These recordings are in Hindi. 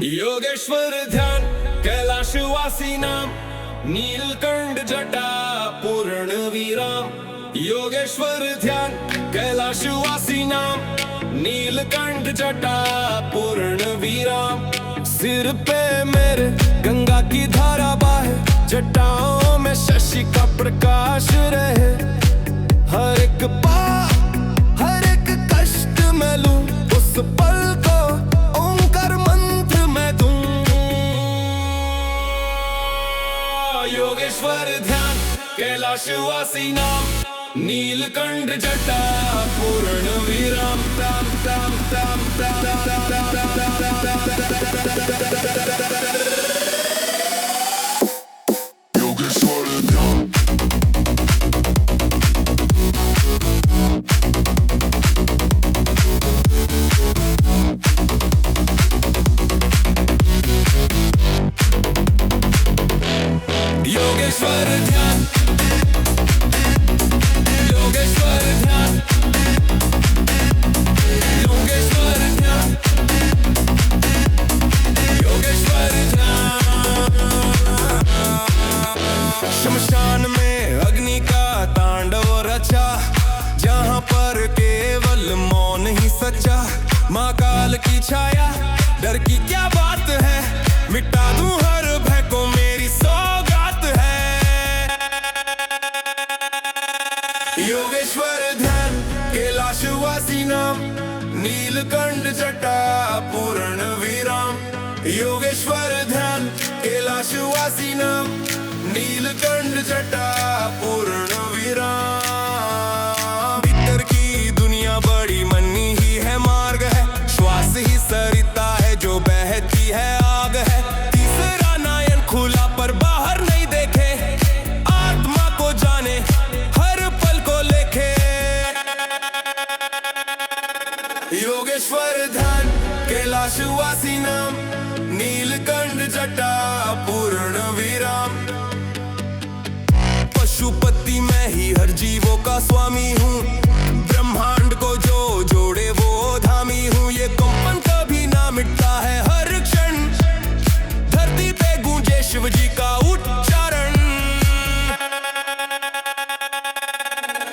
योगेश्वर ध्यान कैलाशवासी नाम, नीलकंठ जटा पूर्ण विराम। योगेश्वर ध्यान कैलाशवासी नाम, नीलकंठ जटा पूर्ण विराम। सिर पे मेरे गंगा की धारा बहे, जटाओं में शशि का प्रकाश रहे। हर एक पाप हर एक कष्ट में लूं, उस पल को ओंकार मंत्र में दूं। योगेश्वर ध्यान कैलाशवासी नाम, नीलकंठ जटा पूर्ण विराम। ताम ताम ताम ताम ताम योगेश्वर ध्यान। योगेश्वर ध्यान, योगेश्वर ध्यान, योगेश्वर ध्यान, योगेश्वर ध्यान। शमशान में अग्नि का तांडव रचा, जहाँ पर केवल मौन ही सच्चा। माँ काल की छाया, डर की क्या बात है, मिटा दूं हर भय को मेरी सौगात है। योगेश्वर ध्यान कैलाशवासी नाम, नीलकंठ जटा पूर्ण विराम। योगेश्वर ध्यान कैलाशवासी नाम, नीलकंठ जटा पूर्ण विराम। भीतर की दुनिया बड़ी मनी ही है, मार्ग है श्वास ही सरिता है, जो बहती है आग है। तीसरा नयन खुला पर बाहर नहीं देखे, आत्मा को जाने हर पल को लेखे। योगेश्वर ध्यान कैलाशवासी नाम, नीलकंठ जटा पूर्ण विराम। पशुपति मैं ही हर जीवों का स्वामी हूँ, ब्रह्मांड को जो जोड़े वो धामी हूँ। ये कंपन कभी ना मिटता है, हर क्षण धरती पे गूंजे शिव जी का उच्चारण।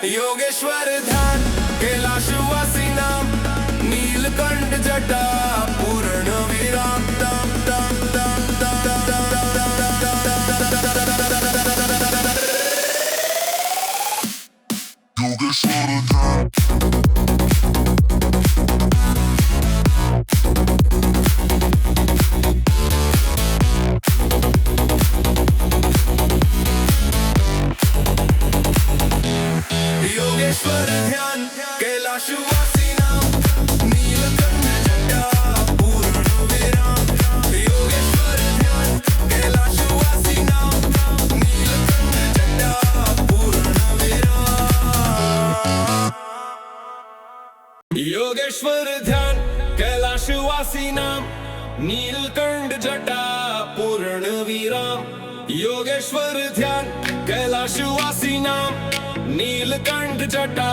योगेश्वर ध्यान कैलाशवासी नाम, नीलकंठ जटा पूर्ण विराम। ताम ताम ताम ताम योगेश्वर ध्यान। योगेश्वर ध्यान कैलाशवासी नाम, नीलकंठ जटा पूर्ण विराम। योगेश्वर ध्यान कैलाशवासी नाम, नीलकंठ जटा पूर्ण विराम। योगेश्वर ध्यान कैलाशवासी नाम, नीलकंठ जटा पूर्ण विराम। योगेश्वर ध्यान कैलाशवासी नाम, नीलकंठ जटा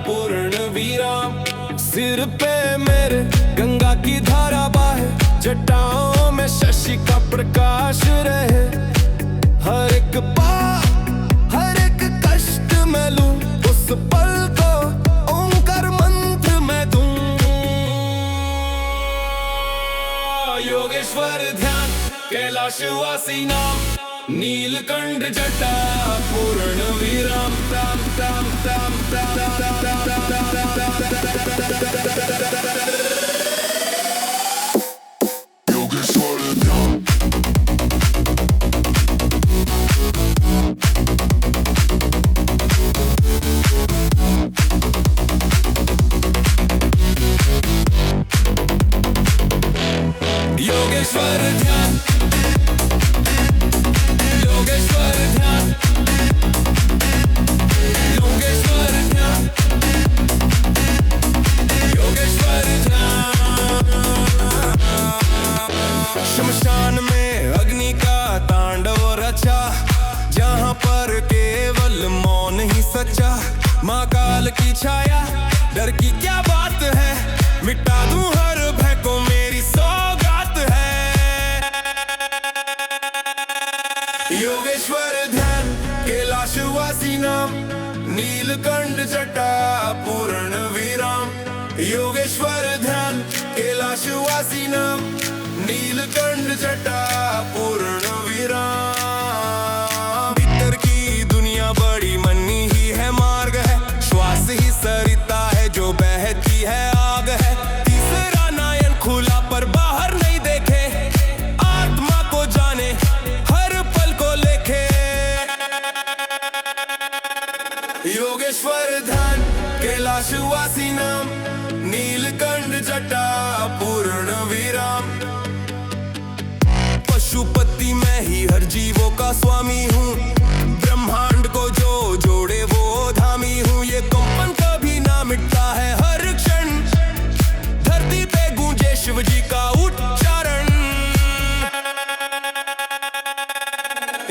पूर्ण विराम। सिर पे मेरे गंगा की धारा बहे, जटाओं में शशि का प्रकाश रहे। हर एक पाप हर एक कष्ट में लूं, उस पल को ओंकार मंत्र में दूं। योगेश्वर ध्यान कैलाशवासी नाम, नीलकंठ जटा पूर्ण विराम। ताम ताम ताम योगेश्वर ध्यान। योगेश्वर ध्यान, योगेश्वर ध्यान, योगेश्वर ध्यान, योगेश्वर ध्यान। शमशान में अग्नि का तांडव रचा, जहाँ पर केवल मौन ही सच्चा। माँ काल की छाया, डर की क्या बात है, मिटा दूं हर भय को मेरी सौगात है। योगेश्वर ध्यान कैलाशवासी नाम, नीलकंठ जटा पूर्ण विराम। योगेश्वर ध्यान कैलाशवासी नाम, नीलकंठ जटा पूर्ण विराम। भीतर की दुनिया बड़ी मनी ही है मार्ग है, श्वास ही सरिता है जो बहती है आग है। तीसरा नयन खुला पर बाहर नहीं देखे, आत्मा को जाने हर पल को लेखे। योगेश्वर ध्यान कैलाशवासी नाम, नीलकंठ जटा पूर्ण विराम। पशुपति मैं ही हर जीवों का स्वामी हूँ, ब्रह्मांड को जो जोड़े वो धामी हूँ। ये कंपन कभी ना मिटता है हर क्षण, धरती पे गूंजे शिव जी का उच्चारण।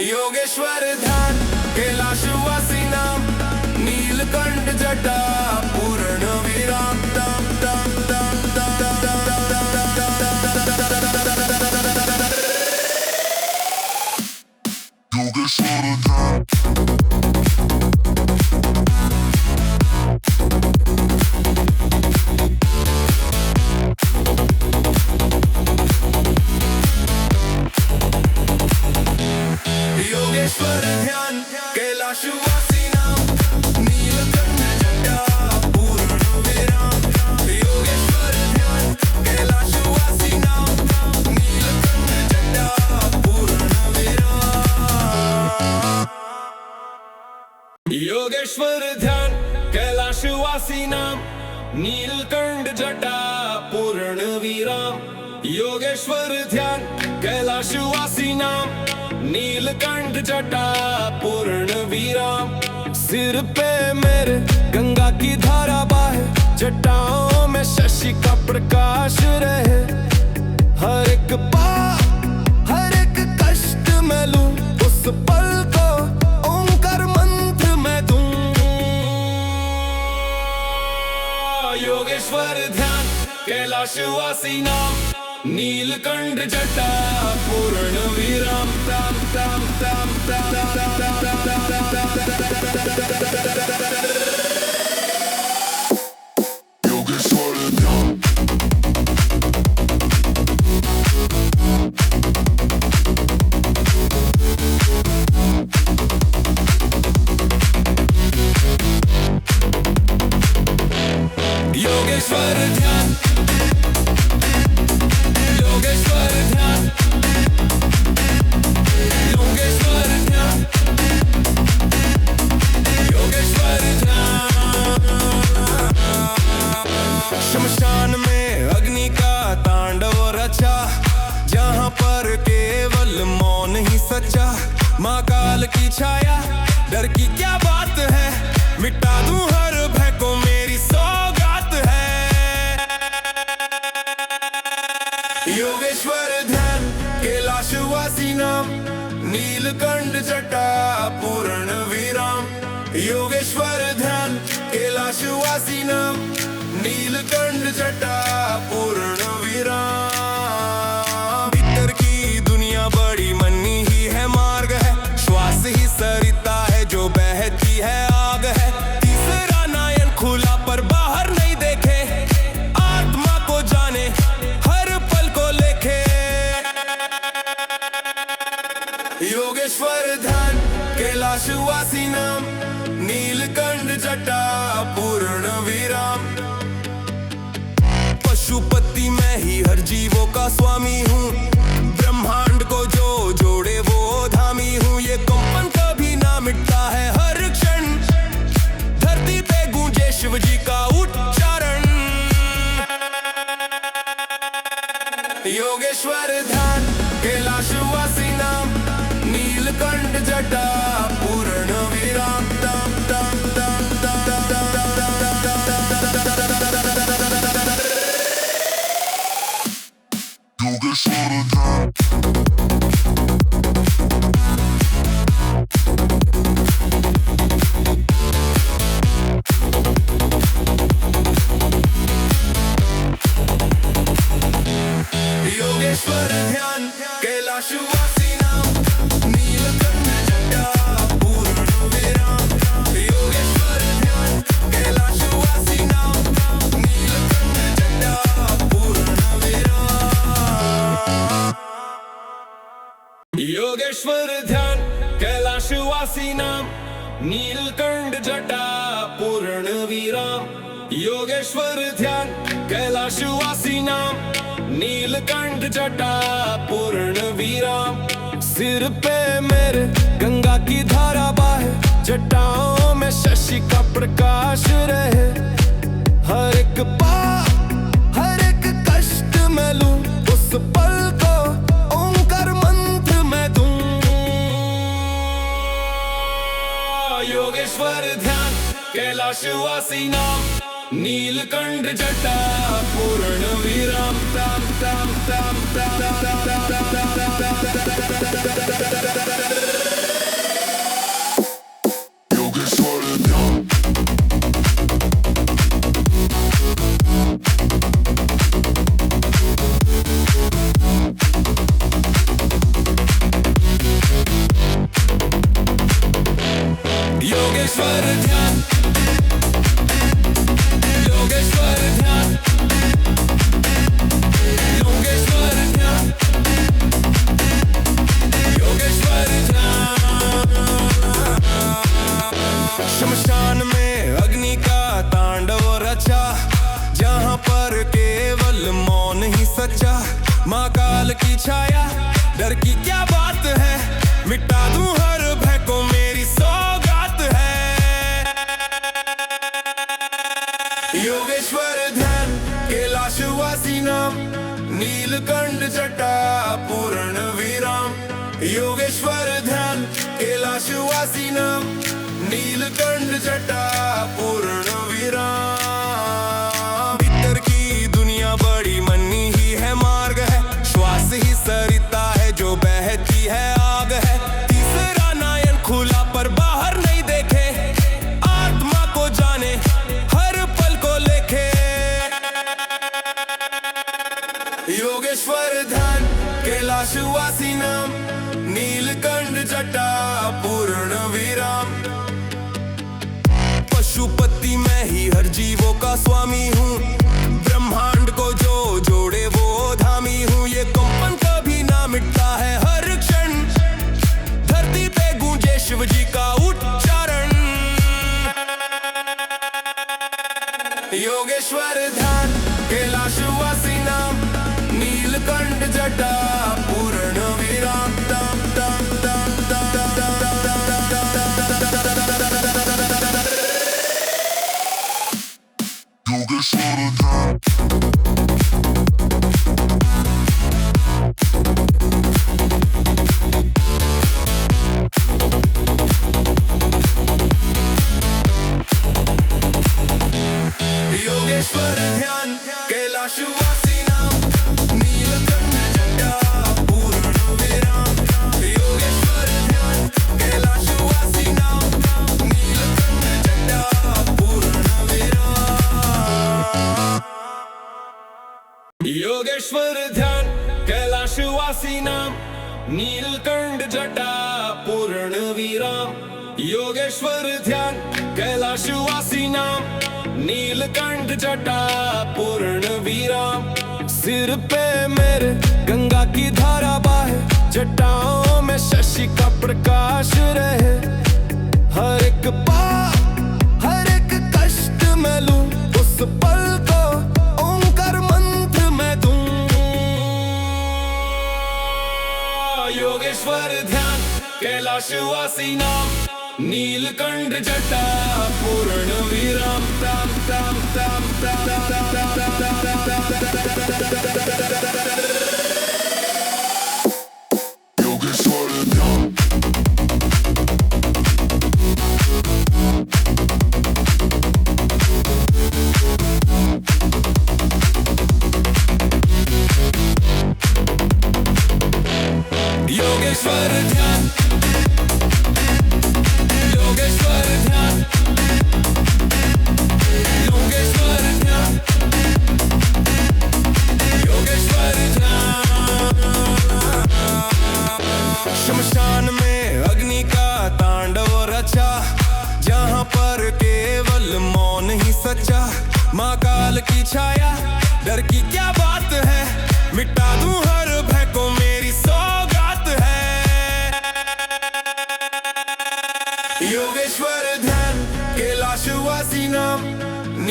योगेश्वर ध्यान कैलाशवासी नाम, नीलकंठ जटा पूर्ण विराम। तम तम तम तम योगेश्वर ध्यान। योगेश्वर ध्यान कैलाशवासी नाम, नीलकंठ जटा पूर्ण विराम। योगेश्वर ध्यान कैलाशवासी नाम, नीलकंठ जटा पूर्ण विराम। योगेश्वर ध्यान कैलाशवासी नाम, नीलकंठ जटा पूर्ण विराम। योगेश्वर ध्यान कैलाशवासी नाम, नीलकंठ जटा पूर्ण विराम। सिर पे मेरे गंगा की धारा बहे, जटाओं में शशि का प्रकाश रहे। हर एक पाप हर एक कष्ट में लूं, उस पल को ओंकार मंत्र में दूं। योगेश्वर ध्यान कैलाशवासी नाम, नीलकंठ जटा पूर्ण विराम। तम तम तम तम योगेश्वर ध्यान। योगेश्वर ध्यान, योगेश्वर ध्यान, योगेश्वर ध्यान, योगेश्वर ध्यान। शमशान में अग्नि का तांडव रचा, जहाँ पर केवल मौन ही सच्चा। माँ काल की छाया, डर की क्या बात है, मिटा दूं हर भय को मेरी सौगात है। योगेश्वर ध्यान कैलाशवासी नाम, नीलकंठ जटा पूर्ण विराम। योगेश्वर ध्यान कैलाशवासी नाम, नीलकंठ जटा पूर्ण विराम। भीतर की दुनिया बड़ी मनी ही है मार्ग है, श्वास ही सरिता है जो बहती है आग है। तीसरा नयन खुला पर बाहर नहीं देखे, आत्मा को जाने हर पल को लेखे। योगेश्वर ध्यान कैलाशवासी नाम, नीलकंठ जटा पूर्ण विराम। पशुपति मैं ही हर जीवों का स्वामी हूँ, ब्रह्मांड को जो जोड़े वो धामी हूँ। ये कंपन कभी ना मिटता है हर क्षण, धरती पे गूंजे शिव जी का उच्चारण। योगेश्वर ध्यान कैलाशवासी नाम, नीलकंठ जटा पूर्ण विराम। तम तम तम योगेश्वर ध्यान। योगेश्वर ध्यान कैलाशवासी नाम, नीलकंठ योगेश्वर ध्यान कैलाशवासी नाम, नीलकंठ जटा पूर्ण विराम। योगेश्वर ध्यान कैलाशवासी नाम, नीलकंठ जटा पूर्ण विराम। सिर पे मेरे गंगा की धारा बहे, जटाओं में शशि का प्रकाश रहे। हर एक पाप हर एक कष्ट मैं लूं, उस पल को ओंकार मंत्र मैं दूं। योगेश्वर ध्यान कैलाशवासी नाम, नीलकंठ जटा पूर्ण विराम। ताम ताम ताम ताम ताम योगेश्वर ध्यान। योगेश्वर ध्यान, योगेश्वर ध्यान, योगेश्वर ध्यान, योगेश्वर ध्यान। शमशान में अग्नि का तांडव रचा, जहाँ पर केवल मौन ही सच्चा। माँ काल की छाया, डर की क्या बात है, मिटा दूं हर भय को मेरी सौगात है। योगेश्वर ध्यान कैलाशवासी नाम, नीलकंठ जटा पूर्ण विराम। योगेश्वर ध्यान कैलाशवासी नाम, नीलकंठ जटा पूर्ण विराम। भीतर की दुनिया बड़ी मनी ही है, मार्ग है श्वास ही सरिता है, जो बहती है आग है। तीसरा नयन खुला पर बाहर नहीं देखे, आत्मा को जाने हर पल को लेखे। योगेश्वर ध्यान कैलाशवासी नाम, नीलकंठ जटा पूर्ण विराम। पशुपति मैं ही हर जीवों का स्वामी हूँ, ब्रह्मांड को जो जोड़े वो धामी हूँ। ये कंपन कभी ना मिटता है, हर क्षण धरती पे गूंजे शिव जी का उच्चारण। योगेश्वर ध्यान कैलाशवासी नाम, नीलकंठ जटा पूर्ण विराम। ताम ताम ताम ताम योगेश्वर ध्यान। योगेश्वर ध्यान कैलाशवासी नाम, नीलकंठ जटा पूर्ण विराम। योगेश्वर ध्यान कैलाशवासी नाम, नीलकंठ जटा पूर्ण विराम। योगेश्वर ध्यान कैलाशवासी नाम, नीलकंठ जटा पूर्ण विराम। योगेश्वर ध्यान कैलाशवासी नाम, नीलकंठ जटा पूर्ण विराम। सिर पे मेरे गंगा की धारा बहे, जटाओं में शशि का प्रकाश रहे। हर एक पाप हर एक कष्ट मैं लूं, उस पल को ओंकार मंत्र मैं दूं। योगेश्वर ध्यान कैलाशवासी नाम, नीलकंठ जटा पूर्ण विराम। ताम ताम ताम योगेश्वर ध्यान। योगेश्वर ध्यान, योगेश्वर ध्यान, योगेश्वर ध्यान, योगेश्वर ध्यान। शमशान में अग्नि का तांडव रचा, जहाँ पर केवल मौन ही सच्चा। माँ काल की छाया, डर की क्या बात है, मिटा दूं हर भय को मेरी सौगात है।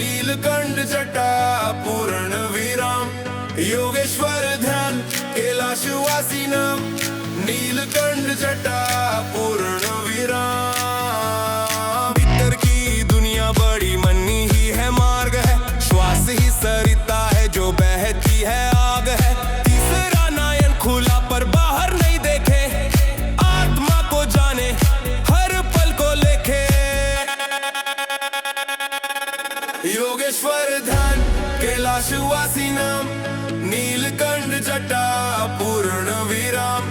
नीलकंठ जटा पूर्ण विराम योगेश्वर ध्यान कैलाशवासी नाम नीलकंठ जटा पूर्ण विराम। भीतर की दुनिया बड़ी मनी ही है मार्ग है, श्वास ही सरिता है जो बहती है आग है। तीसरा नयन खुला पर बाहर नहीं देखे, आत्मा को जाने हर पल को लेखे। योगेश्वर ध्यान कैलाशवासी नाम नीलकंठ जटा पूर्ण विराम।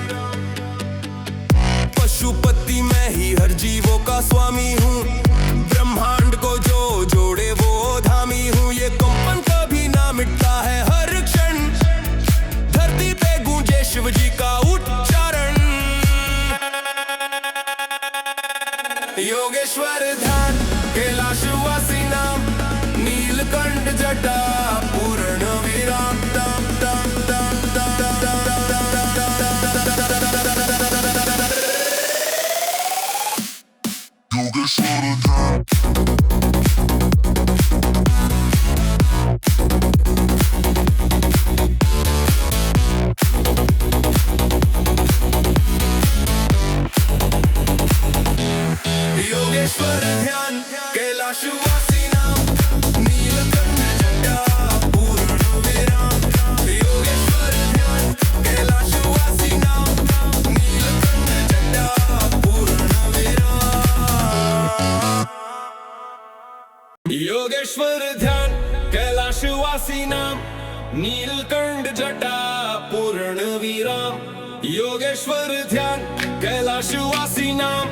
पशुपति मैं ही हर जीवों का स्वामी हूँ, ब्रह्मांड को जो जोड़े वो धामी हूँ। ये कंपन कभी ना मिटता है, हर क्षण धरती पे गूंजे शिव जी का उच्चारण। योगेश्वर ध्यान कैलाशवासी नाम नीलकंठ जटा पूर्ण विराम। तम तम तम योगेश्वर ध्यान योगेश्वर ध्यान कैलाशवासी नाम नीलकंठ जटा पूर्ण विराम। योगेश्वर ध्यान कैलाशवासी नाम नीलकंठ जटा पूर्ण विराम। योगेश्वर ध्यान कैलाशवासी नाम नीलकंठ जटा पूर्ण विराम। योगेश्वर ध्यान कैलाशवासी नाम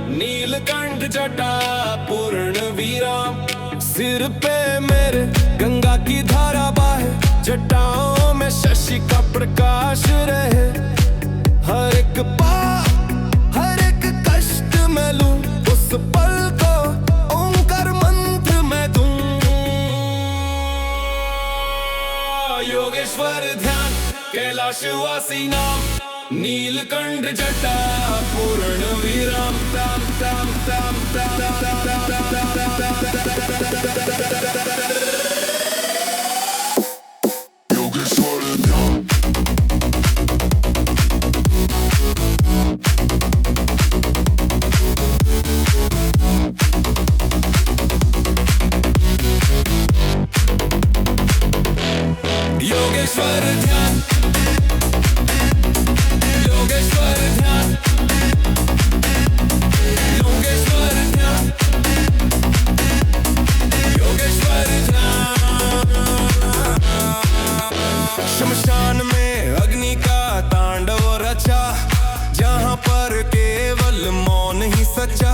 नीलकंठ जटा पूर्ण विराम। सिर पे मेरे गंगा की धारा बहे, जटाओं में शशि का प्रकाश रहे। हर एक पाप हर एक कष्ट मैं लूं, उस पल को ओंकार मंत्र मैं दूं। योगेश्वर ध्यान कैलाशवासी नाम नीलकंठ जटा पूर्ण विराम। तम तम तम योगेश्वर ध्यान योगेश्वर ध्यान योगेश्वर ध्यान योगेश्वर ध्यान योगेश्वर ध्यान। शमशान में अग्नि का तांडव रचा, जहाँ पर केवल मौन ही सच्चा।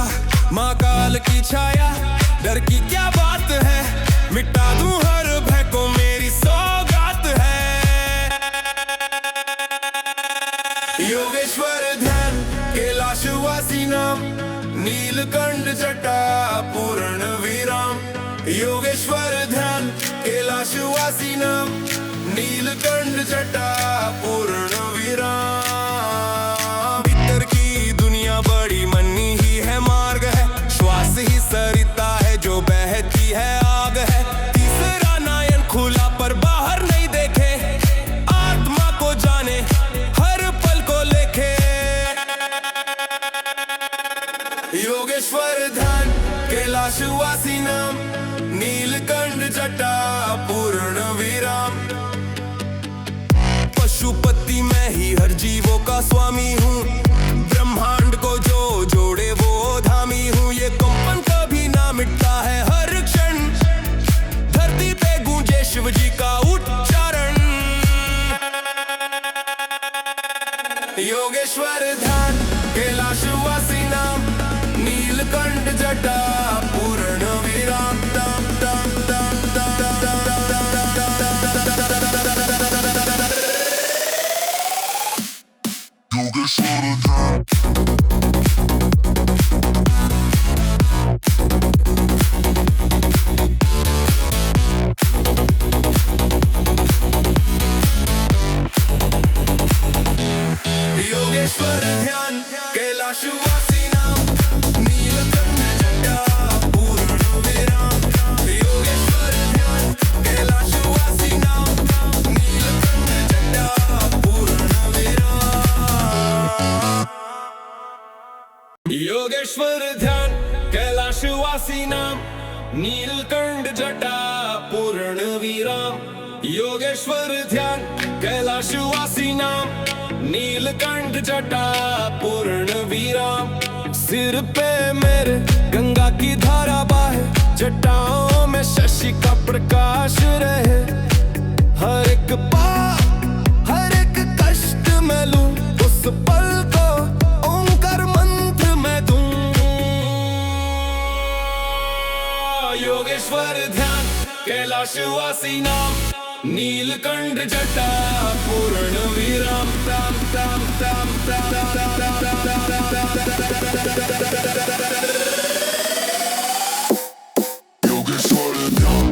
माँ काल की छाया डर की क्या बात है, मिटा दूं हर भय को मेरी सौगात है। योगेश्वर ध्यान कैलाशवासी नाम नीलकंठ जटा पूर्ण विराम। योगेश्वर ध्यान कैलाशवासी नाम नीलकंठ जटा पूर्ण विराम। भीतर की दुनिया बड़ी मनी ही है मार्ग है, श्वास ही सरिता है जो बहती है आग है। तीसरा नयन खुला पर बाहर नहीं देखे, आत्मा को जाने हर पल को लेखे। योगेश्वर ध्यान कैलाशवासी नाम नीलकंठ जटा पूर्ण विराम। पशुपति मैं ही हर जीवों का स्वामी हूँ, ब्रह्मांड को जो जोड़े वो धामी हूँ। ये कंपन कभी ना मिटता है, हर क्षण धरती पे गूंजे शिव जी का उच्चारण। योगेश्वर ध्यान कैलाशवासी नाम नीलकंठ जटा पूर्ण विराम। तम तम योगेश्वर ध्यान योगेश्वर ध्यान कैलाशवासी नाम नीलकंठ जटा पूर्ण विराम। योगेश्वर योगेश्वर ध्यान कैलाशवासी नाम, नीलकंठ जटा पूर्ण विराम। योगेश्वर ध्यान कैलाशवासी नाम, नीलकंठ जटा पूर्ण विराम। सिर पे मेरे गंगा की धारा बहे, जटाओं में शशि का प्रकाश रहे। हर एक पाप हर एक कष्ट में लूं, उस पल को ओंकार मंत्र में दूं। योगेश्वर ध्यान कैलाशवासी नाम, नीलकंठ जटा पूर्ण विराम। ताम ताम ताम योगेश्वर ध्यान।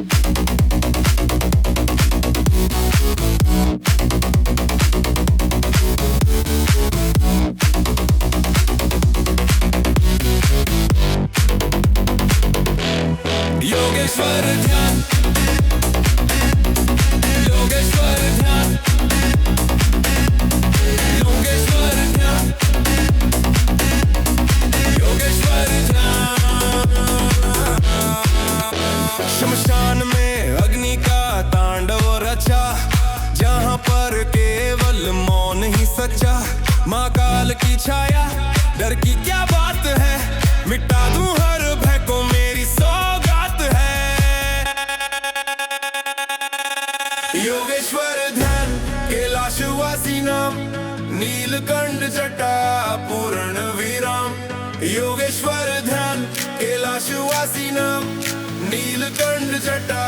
योगेश्वर ध्यान, योगेश्वर ध्यान, योगेश्वर ध्यान, योगेश्वर ध्यान। शमशान में अग्नि का तांडव रचा, जहाँ पर केवल मौन ही सच्चा। माँ काल की छाया, डर की क्या बात है, मिटा दूं हर भय को मेरी सौगात है। योगेश्वर ध्यान कैलाशवासी नाम, नीलकंठ जटा पूर्ण विराम। योगेश्वर ध्यान कैलाशवासी नाम, नीलकंठ जटा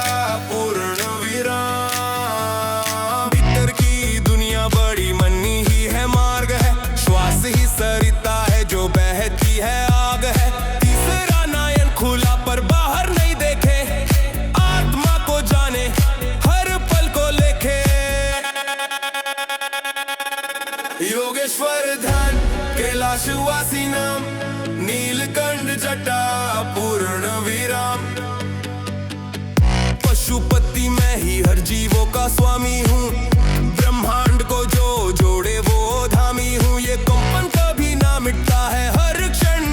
पूर्ण विराम। भीतर की दुनिया बड़ी मनी ही है, मार्ग है श्वास ही सरिता है, जो बहती है आग है। तीसरा नयन खुला पर बाहर नहीं देखे, आत्मा को जाने हर पल को लेखे। योगेश्वर ध्यान कैलाशवासी नाम, नीलकंठ जटा पूर्ण विराम। पशुपति मैं ही हर जीवों का स्वामी हूँ, ब्रह्मांड को जो जोड़े वो धामी हूँ। ये कंपन कभी ना मिटता है, हर क्षण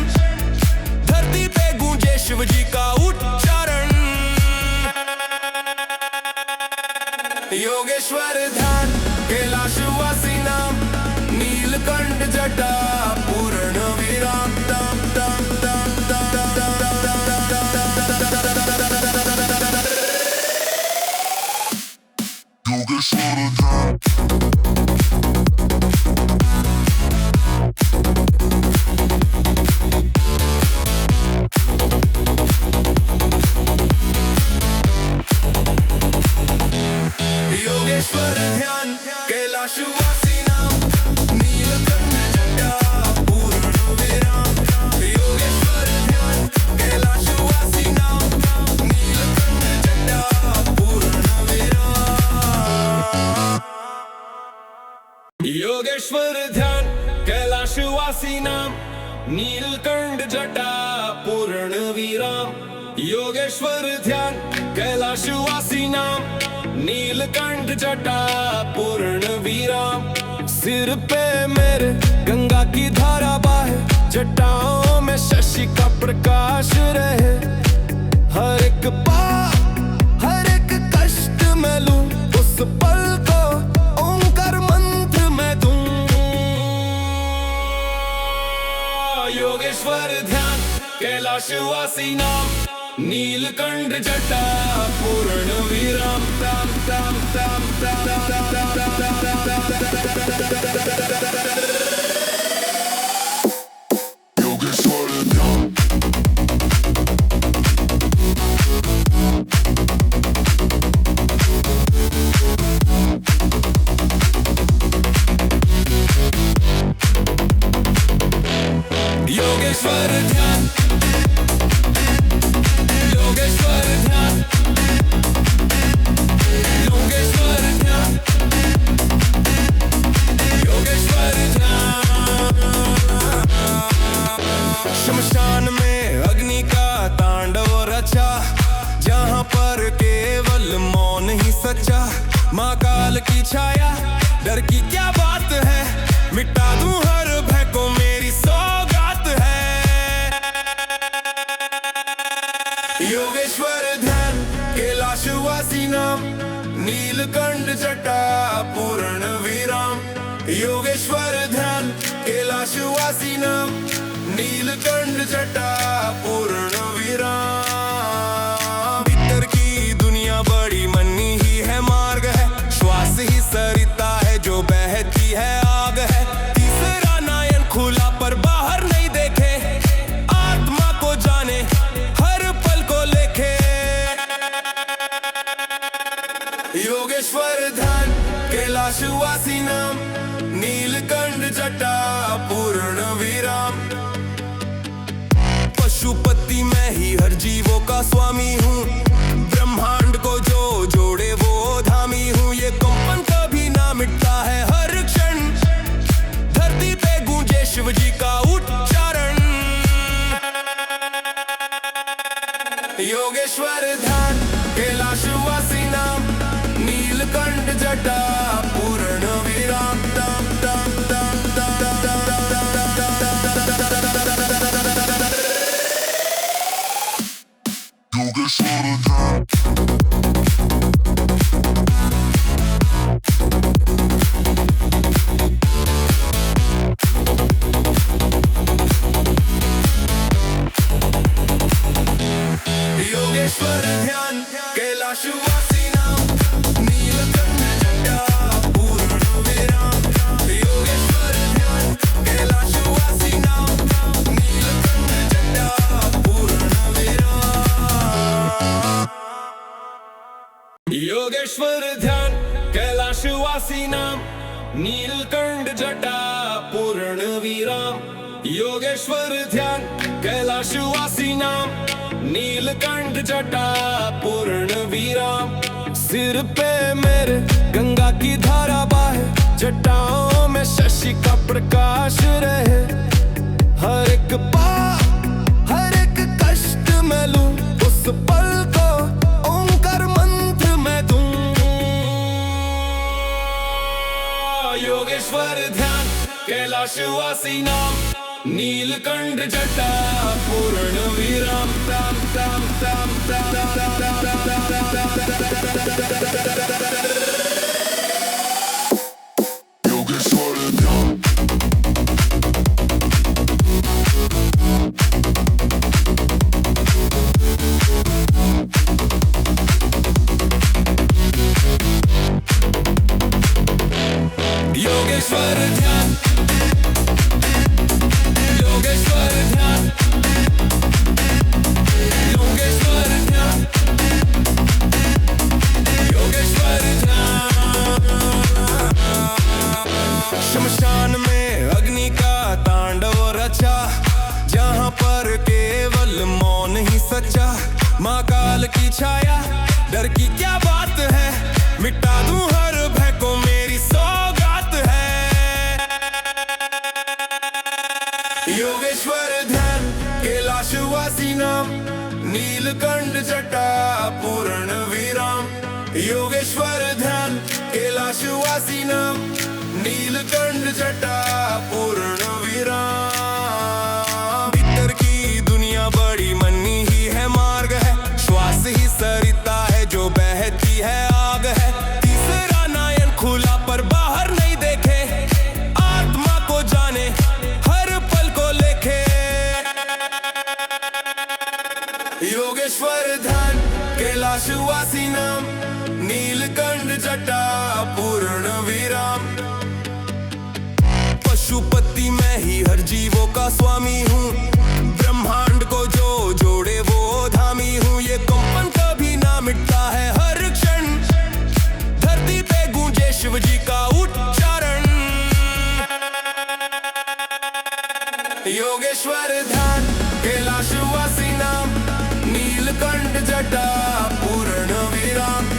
धरती पे गूंजे शिव जी का उच्चारण। योगेश्वर ध्यान कैलाशवासी नाम, नीलकंठ जटा पूर्ण विराम। ताम ताम ताम योगेश्वर ध्यान। योगेश्वर ध्यान कैलाशवासी नाम, नीलकंठ जटा पूर्ण विराम। योगेश्वर ध्यान कैलाशवासी नाम, नीलकंठ जटा पूर्ण विराम। योगेश्वर ध्यान कैलाशवासी नाम, नीलकंठ जटा पूर्ण विराम। योगेश्वर ध्यान कैलाशवासी नाम, नीलकंठ जटा पूर्ण विराम। सिर पे मेरे गंगा की धारा बहे, जटाओं में शशि का प्रकाश रहे। हर एक पाप हर एक कष्ट में लूं, उस पल को ओंकार मंत्र में दूं। योगेश्वर ध्यान कैलाशवासी नाम, नीलकंठ जटा पूर्ण विराम। ताम ताम ताम योगेश्वर ध्यान। योगेश्वर ध्यान, योगेश्वर ध्यान, योगेश्वर ध्यान, योगेश्वर ध्यान। शमशान में अग्नि का तांडव रचा, जहाँ पर केवल मौन ही सच्चा। माँ काल की छाया, डर की क्या बात है, मिटा दूं हर भय को मेरी सौगात है। नीलकंठ जटा पूर्ण विराम योगेश्वर ध्यान कैलाशवासी नाम नीलकंठ जटा पूर्ण विराम। भीतर की दुनिया बड़ी मनी ही है मार्ग है, श्वास ही सरिता है जो बहती है आग है। तीसरा नयन खुला पर बाहर नहीं देखे, आत्मा को जाने हर पल को लेखे। योगेश्वर ध्यान कैलाशवासी नाम नीलकंठ जटा पूर्ण विराम। पशुपति मैं ही हर जीवों का स्वामी हूँ, ब्रह्मांड को जो जोड़े वो धामी हूँ। ये कंपन कभी ना मिटता है हर क्षण, धरती पे गूंजे शिव जी का उच्चारण। योगेश्वर ध्यान कैलाशवासी नाम नीलकंठ जटा पूर्ण विराम। योगेश्वर ध्यान योगेश्वर ध्यान कैलाशवासी नाम नीलकंठ जटा पूर्ण विराम। योगेश्वर ध्यान कैलाशवासी नाम नीलकंठ जटा पूर्ण विराम। योगेश्वर ध्यान कैलाशवासी नाम नीलकंठ जटा पूर्ण विराम। योगेश्वर ध्यान कैलाशवासी नाम नीलकंठ जटा पूर्ण विराम। सिर पे मेरे गंगा की धारा बहे, जटाओं में शशि का प्रकाश रहे। हर एक पाप हर एक कष्ट में लूं, उस पल को ओंकार मंत्र में दूं। योगेश्वर ध्यान कैलाशवासी नाम नीलकंठ जटा पूर्ण विराम। योगेश्वर ध्यान योगेश्वर ध्यान योगेश्वर ध्यान योगेश्वर ध्यान योगेश्वर ध्यान। शमशान में अग्नि का तांडव रचा, जहाँ पर केवल मौन ही सच्चा। माँ काल की छाया डर की क्या बात है, मिटा दूं हर भय को मेरी सौगात है। योगेश्वर ध्यान कैलाशवासी नाम नीलकंठ जटा पूर्ण विराम। योगेश्वर ध्यान कैलाशवासी नाम नीलकंठ जटा पूर्ण विराम। भीतर की दुनिया बड़ी मनी ही है मार्ग है, श्वास ही सरिता है जो बहती है आग है। तीसरा नयन खुला पर बाहर नहीं देखे, आत्मा को जाने हर पल को लेखे। योगेश्वर ध्यान कैलाशवासी नाम नीलकंठ जटा पूर्ण विराम। पशुपति मैं ही हर जीवों का स्वामी हूँ, ब्रह्मांड को जो जोड़े वो धामी हूँ। ये कंपन कभी ना मिटता है हर क्षण, धरती पे गूंजे शिव जी का उच्चारण। योगेश्वर ध्यान कैलाशवासी नाम नीलकंठ जटा पूर्ण विराम।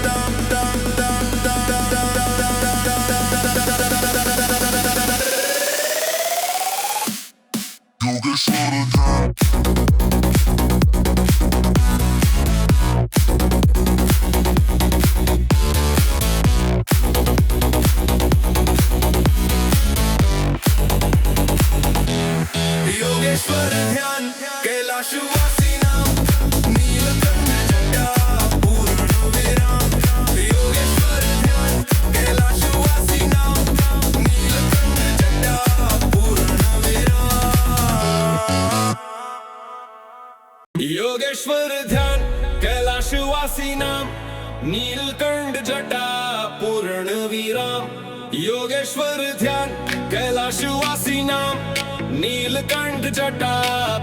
योगेश्वर ध्यान योगेश्वर ध्यान कैलाशवासी नाम नीलकंठ जटा पूर्ण विराम। योगेश्वर ध्यान योगेश्वर ध्यान कैलाशवासी नाम, नीलकंठ जटा पूर्ण विराम। योगेश्वर ध्यान कैलाशवासी नाम, नीलकंठ जटा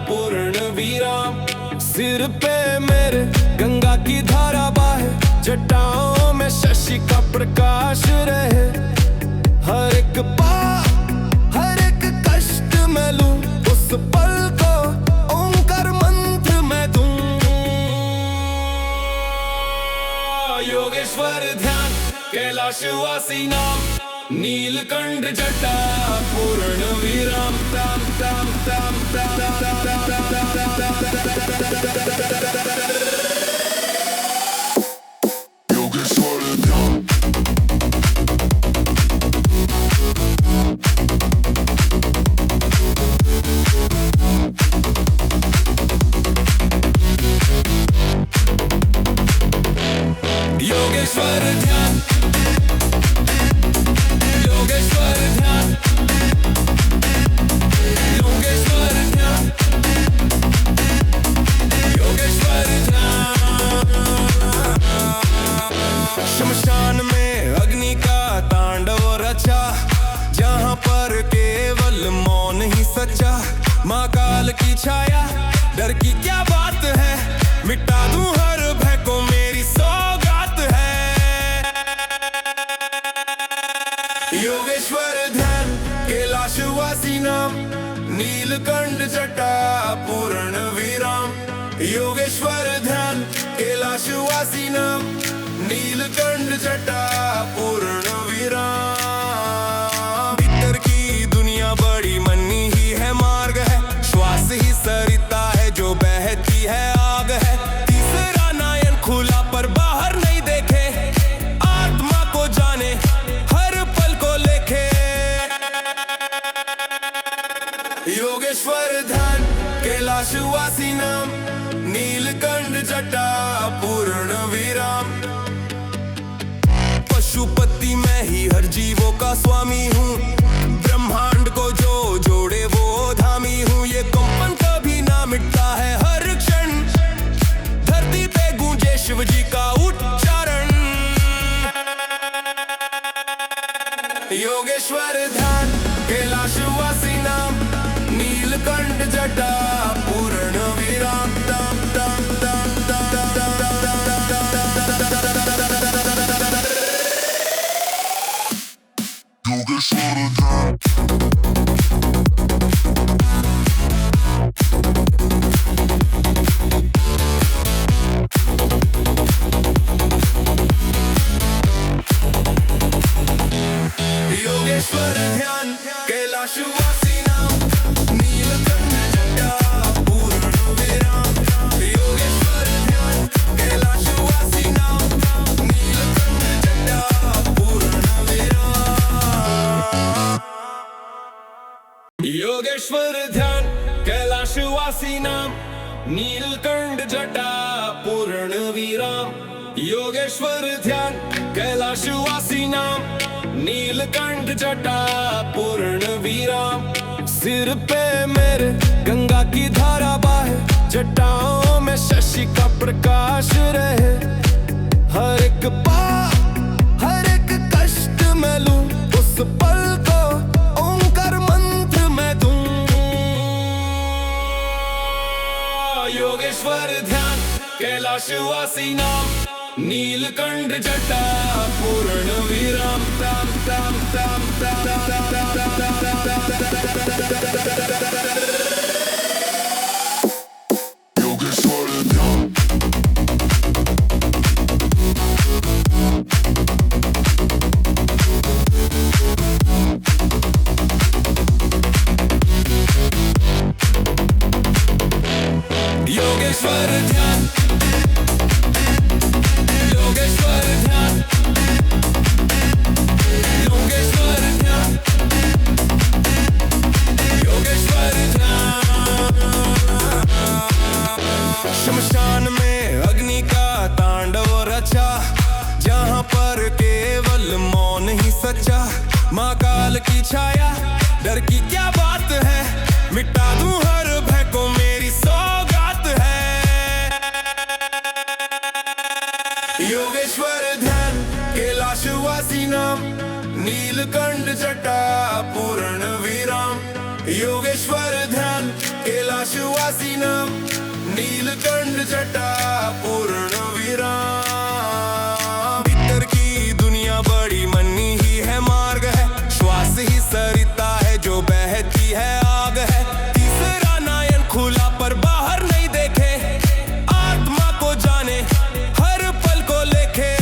पूर्ण विराम। सिर पे मेरे गंगा की धारा बहे, जटाओं में शशि का प्रकाश रहे। हर एक पाप हर एक कष्ट में लूं, उस पल को ओंकार मंत्र में दूं। योगेश्वर ध्यान कैलाशवासी नाम, नीलकंठ जटा पूर्ण विराम। ताम ताम ताम ताम योगेश्वर ध्यान। योगेश्वर ध्यान, योगेश्वर ध्यान, योगेश्वर ध्यान, योगेश्वर ध्यान। शमशान में अग्नि का तांडव रचा, जहाँ पर केवल मौन ही सच्चा। माँ काल की छाया, डर की क्या बात है, मिटा दूं हर भय को मेरी सौगात है। योगेश्वर ध्यान कैलाशवासी नाम, नीलकंठ जटा पूर्ण विराम। योगेश्वर ध्यान कैलाशवासी नाम, नीलकंठ जटा पूर्ण विराम। भीतर की दुनिया बड़ी मनी ही है, मार्ग है श्वास ही सरिता है, जो बहती है आग है। तीसरा नयन खुला पर बाहर नहीं देखे, आत्मा को जाने हर पल को लेखे। योगेश्वर ध्यान कैलाशवासी नाम, नीलकंठ जटा पूर्ण विराम। पशुपति मैं ही हर जीवों का स्वामी हूँ, ब्रह्मांड को जो जोड़े वो धामी हूँ। ये कंपन कभी ना मिटता है, हर क्षण धरती पे गूंजे शिव जी का उच्चारण। योगेश्वर ध्यान कैलाशवासी नाम, नीलकंठ जटा पूर्ण विराम। ताम ताम ताम ताम योगेश्वर ध्यान। योगेश्वर ध्यान कैलाशवासी नाम, नीलकंठ जटा पूर्ण विराम। योगेश्वर ध्यान कैलाशवासी नाम, नीलकंठ जटा पूर्ण विराम। योगेश्वर ध्यान कैलाशवासी नाम, नीलकंठ जटा पूर्ण विराम। योगेश्वर ध्यान कैलाशवासी नाम, नीलकंठ जटा पूर्ण विराम। सिर पे मेरे गंगा की धारा बहे, जटाओं में शशि का प्रकाश रहे। हर एक पाप हर एक कष्ट में लूं, उस पल को ओंकार मंत्र में दूं। योगेश्वर ध्यान कैलाशवासी नाम, नीलकंठ जटा पूर्ण विराम। ताम ताम ताम योगेश्वर ध्यान। योगेश्वर ध्यान, योगेश्वर ध्यान, योगेश्वर ध्यान, योगेश्वर ध्यान। शमशान में अग्नि का तांडव रचा, जहाँ पर केवल मौन ही सच्चा। माँ काल की छाया, डर की क्या बात है, मिटा दूं हर भय को मेरी सौगात है। योगेश्वर ध्यान कैलाशवासी नाम, नीलकंठ जटा पूर्ण विराम। भीतर की दुनिया बड़ी मनी ही है, मार्ग है श्वास ही सरिता है जो बहती है आग है। तीसरा नयन खुला पर बाहर नहीं देखे, आत्मा को जाने हर पल को लेखे।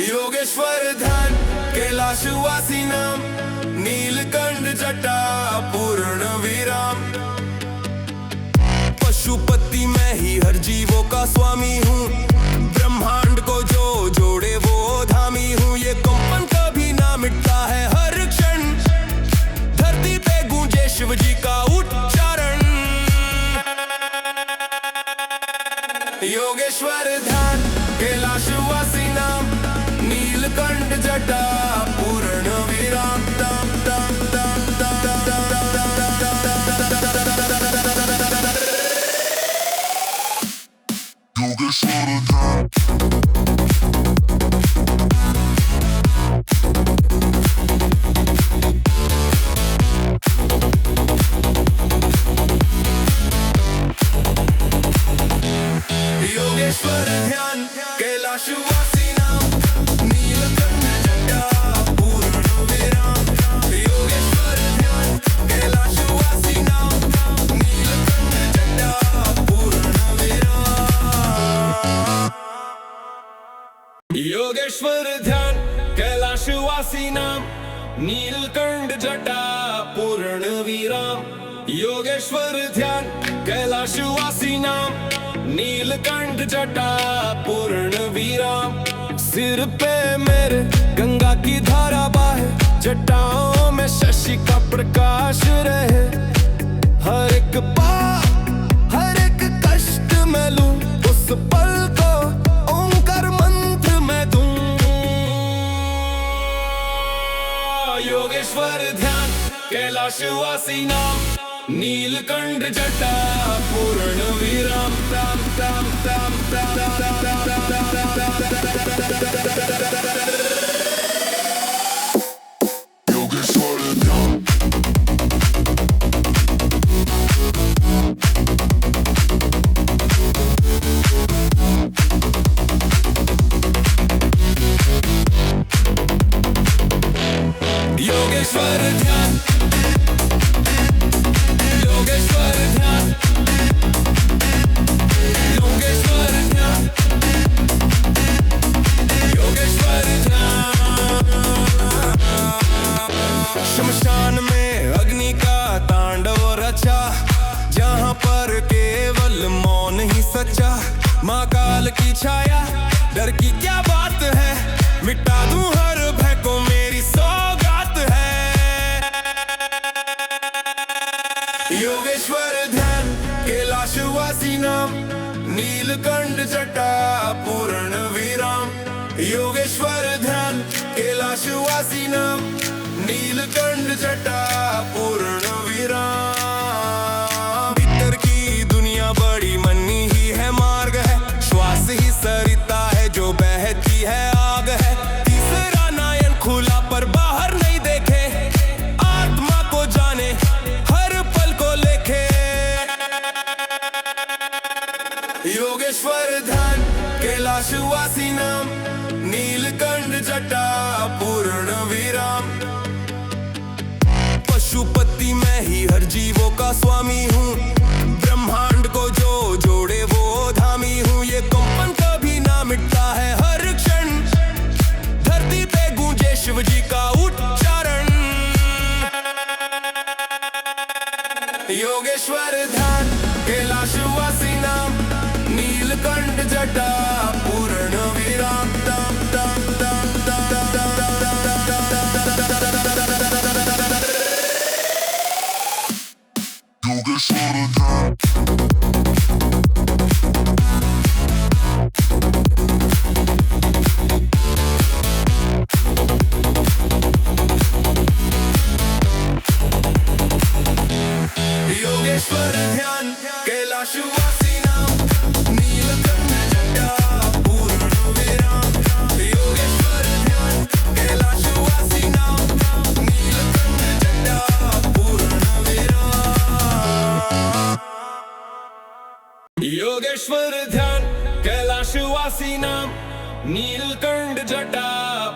योगेश्वर ध्यान कैलाशवासी नाम, नीलकंठ जटा पूर्ण विराम। पशुपति मैं ही हर जीवों का स्वामी हूँ, ब्रह्मांड को जो जोड़े वो धामी हूँ। ये कंपन कभी ना मिटता है, हर क्षण धरती पे गूंजे शिव जी का उच्चारण। योगेश्वर ध्यान कैलाशवासी नाम, नीलकंठ जटा पूर्ण विराम। योगेश्वर ध्यान योगेश्वर ध्यान कैलाशवासी नाम, नीलकंठ जटा पूर्ण विराम। योगेश्वर ध्यान कैलाशवासी नाम, नीलकंठ जटा पूर्ण विराम। योगेश्वर ध्यान कैलाशवासी नाम, नीलकंठ जटा पूर्ण विराम। योगेश्वर ध्यान कैलाशवासी नाम, नीलकंठ जटा पूर्ण विराम। सिर पे मेरे गंगा की धारा बहे, जटाओं में शशि का प्रकाश रहे। हर एक पाप हर एक कष्ट में लूं, उस पल को ओंकार मंत्र में दूं। योगेश्वर ध्यान कैलाशवासी नाम, नीलकंठ जटा पूर्ण विराम। ताम ताम ताम ताम योगेश्वर ध्यान योगेश्वर ध्यान योगेश्वर ध्यान योगेश्वर ध्यान योगेश्वर ध्यान। शमशान में अग्नि का तांडव रचा, जहाँ पर केवल मौन ही सच्चा। माँ काल की छाया डर की क्या बात है, मिटा दूं हर भय को मेरी सौगात है। योगेश्वर ध्यान कैलाशवासी नाम, नीलकंठ जटा पूर्ण विराम। योगेश्वर ध्यान कैलाशवासी नाम, नीलकंठ जटा पूर्ण विराम। भीतर की दुनिया बड़ी मनी ही है, मार्ग है श्वास ही सरिता है जो बहती है आग है। तीसरा नयन खुला पर बाहर नहीं देखे, आत्मा को जाने हर पल को लेखे। योगेश्वर ध्यान कैलाशवासी नाम, नीलकंठ जटा पूर्ण विराम। पशुपति मैं ही हर जीवों का स्वामी हूँ, ब्रह्मांड को जो जोड़े वो धामी हूँ। ये कंपन कभी ना मिटता है, हर क्षण धरती पे गूंजे शिव जी का उच्चारण। योगेश्वर ध्यान कैलाशवासी नाम, नीलकंठ जटा पूर्ण विराम। ताम ताम ताम योगेश्वर ध्यान योगेश्वर ध्यान कैलाशवासी नाम, नीलकंठ जटा योगेश्वर ध्यान कैलाशवासी नाम, नीलकंठ जटा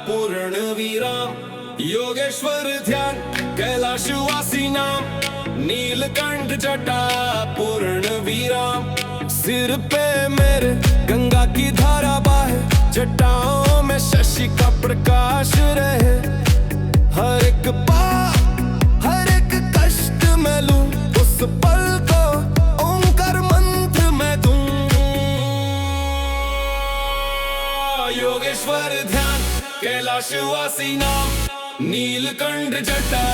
पूर्ण विराम। योगेश्वर ध्यान कैलाशवासी नाम, नीलकंठ जटा पूर्ण विराम। सिर पे मेरे गंगा की धारा बहे, जटाओं में शशि का प्रकाश रहे। हर एक पाप हर एक कष्ट में लूं, उस पल को ओंकार मंत्र में दूं। योगेश्वर ध्यान कैलाशवासी नाम, नीलकंठ जटा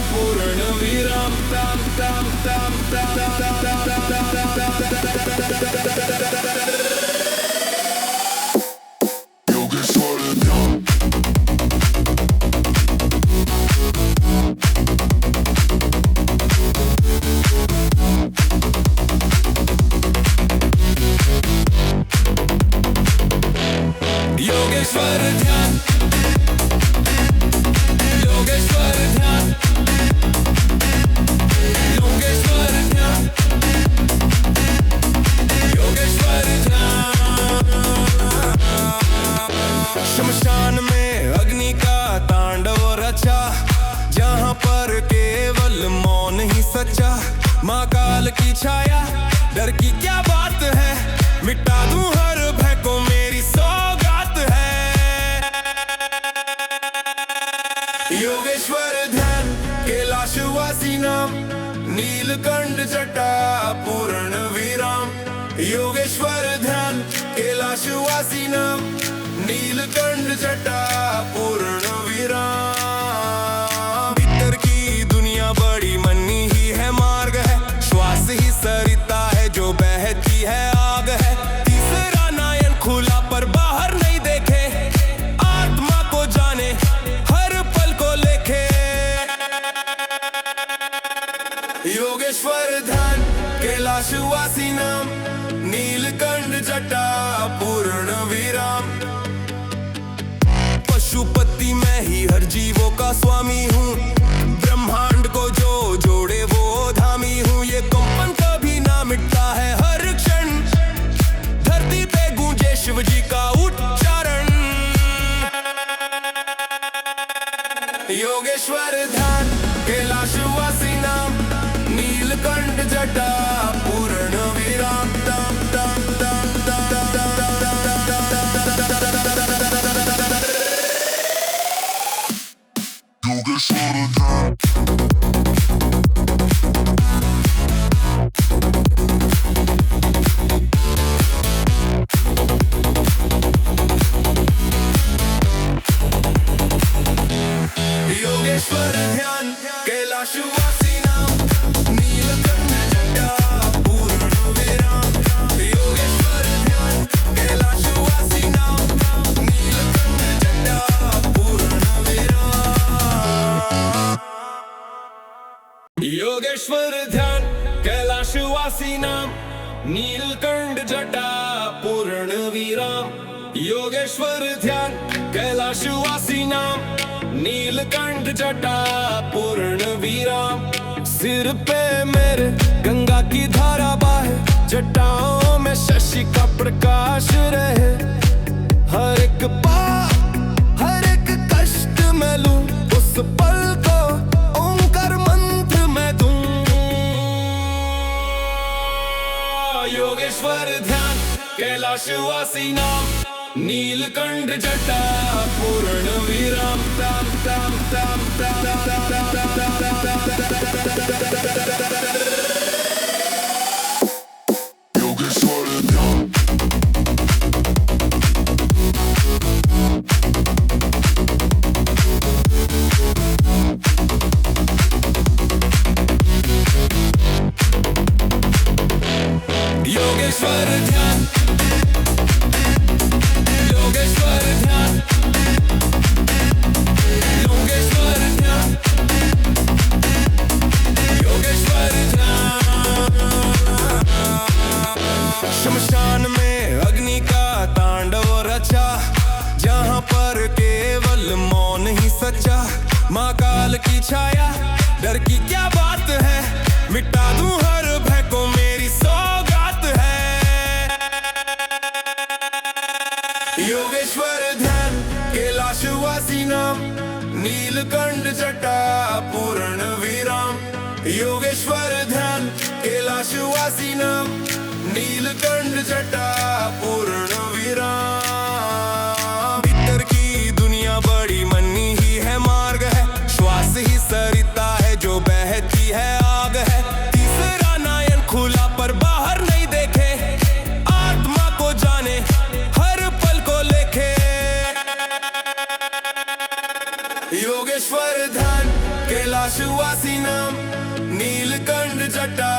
पूर्ण विराम। ताम ताम ताम ताम ताम ताम ताम योगेश्वर ध्यान। योगेश्वर ध्यान, योगेश्वर ध्यान, योगेश्वर ध्यान, योगेश्वर ध्यान। शमशान में अग्नि का तांडव रचा, जहाँ पर केवल मौन ही सच्चा। माँ काल की छाया, डर की क्या बात है, मिटा दूं हर भय को मेरी सौगात है। योगेश्वर ध्यान कैलाशवासी नाम, नीलकंठ जटा पूर्ण विराम। योगेश्वर ध्यान कैलाशवासी नाम, नीलकंठ जटा पूर्ण विराम। भीतर की दुनिया बड़ी मनी ही है, मार्ग है श्वास ही सरिता है, जो बहती है आग है। तीसरा नयन खुला पर बाहर नहीं देखे, आत्मा को जाने हर पल को लेखे। योगेश्वर ध्यान कैलाशवासी नाम, नीलकंठ जटा पूर्ण विराम। पशुपति मैं ही हर जीवों का स्वामी हूँ, ब्रह्मांड को जो जोड़े वो धामी हूँ। ये कंपन कभी ना मिटता है, हर क्षण धरती पे गूंजे शिव जी का उच्चारण। योगेश्वर ध्यान कैलाशवासी नाम, नीलकंठ जटा पूर्ण विराम। ताम ताम ताम ताम योगेश्वर ध्यान। योगेश्वर ध्यान कैलाशवासी नाम, नीलकंठ जटा पूर्ण विराम। योगेश्वर ध्यान कैलाशवासी नाम, नीलकंठ जटा पूर्ण विराम। योगेश्वर ध्यान कैलाशवासी नाम, नीलकंठ जटा पूर्ण विराम। योगेश्वर ध्यान कैलाशवासी नाम, नीलकंठ जटा पूर्ण विराम। सिर पे मेरे गंगा की धारा बहे, जटाओं में शशि का प्रकाश रहे। हर एक पाप हर एक कष्ट में लूं, उस पल को ओंकार मंत्र में दूं। योगेश्वर ध्यान कैलाशवासी नाम, नीलकंठ जटा पूर्ण विराम। ताम ताम ताम योगेश्वर ध्यान। योगेश्वर ध्यान, योगेश्वर ध्यान, योगेश्वर ध्यान, योगेश्वर ध्यान। शमशान में अग्नि का तांडव रचा, जहाँ पर केवल मौन ही सच्चा। माँ काल की छाया, डर की क्या बात है, मिटा दूं हर भय को मेरी सौगात है। जटा पूर्ण विराम योगेश्वर ध्यान कैलाशवासी नाम नीलकंठ जटा पूर्ण विराम। भीतर की दुनिया बड़ी मनी ही है मार्ग है, श्वास ही सरिता है जो बहती है आग है। तीसरा नयन खुला पर बाहर नहीं देखे, आत्मा को जाने हर पल को लेखे। योगेश्वर ध्यान कैलाशवासी नाम नीलकंठ जटा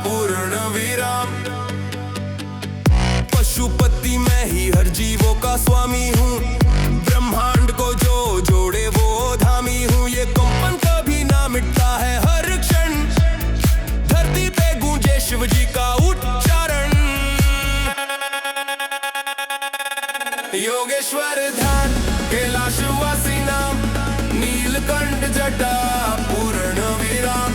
पूर्ण विराम। पशुपति मैं ही हर जीवों का स्वामी हूँ, ब्रह्मांड को जो जोड़े वो धामी हूँ। ये कंपन कभी ना मिटता है हर क्षण, धरती पे गूंजे शिव जी का उच्चारण। योगेश्वर ध्यान कैलाशवासी नाम नीलकंठ जटा पूर्ण विराम।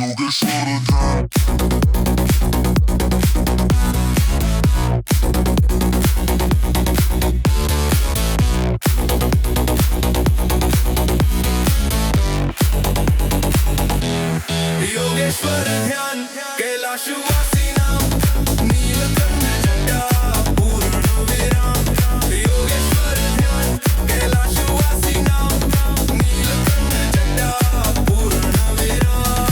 योगेश्वर ध्यान योगेश्वर ध्यान कैलाशवासी नाम नीलकंठ जटा पूर्ण विराम। योगेश्वर ध्यान कैलाशवासी नाम नीलकंठ जटा पूर्ण विराम।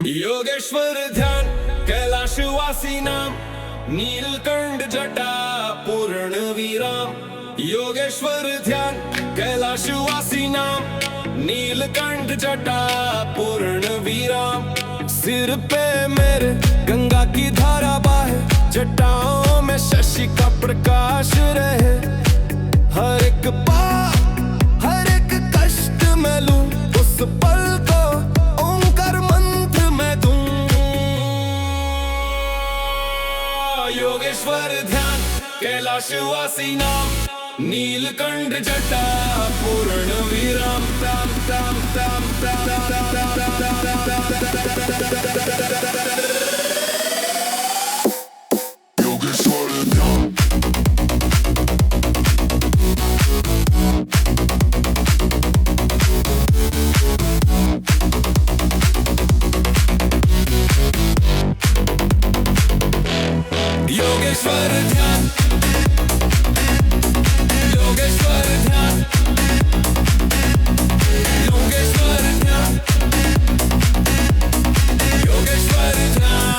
योगेश्वर ध्यान कैलाशवासी नाम नीलकंठ जटा पूर्ण विराम। योगेश्वर ध्यान कैलाशवासी नाम नीलकंठ जटा पूर्ण विराम। सिर पे मेरे गंगा की धारा बहे, जटाओं में शशि का प्रकाश रहे। हर एक पाप हर एक कष्ट में लूं, उस पल को ओंकार मंत्र में दूं। योगेश्वर ध्यान कैलाशवासी नाम नीलकंठ जटा पूर्ण विराम। योगेश्वर ध्यान योगेश्वर ध्यान योगेश्वर ध्यान योगेश्वर ध्यान योगेश्वर ध्यान।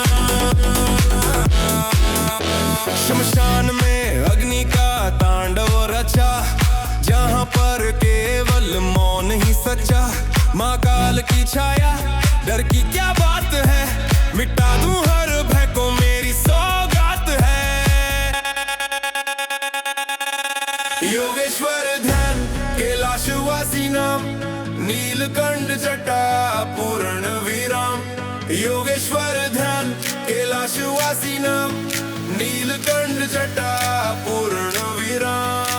शमशान में अग्नि का तांडव रचा, जहाँ पर केवल मौन ही सच्चा। माँ काल की छाया डर की क्या बात है, मिटा दूं हर भय को मेरी सौगात है। योगेश्वर ध्यान कैलाशवासी नाम नीलकंठ जटा पूर्ण विराम। योगेश्वर ध्यान कैलाशवासी नाम नीलकंठ जटा पूर्ण विराम।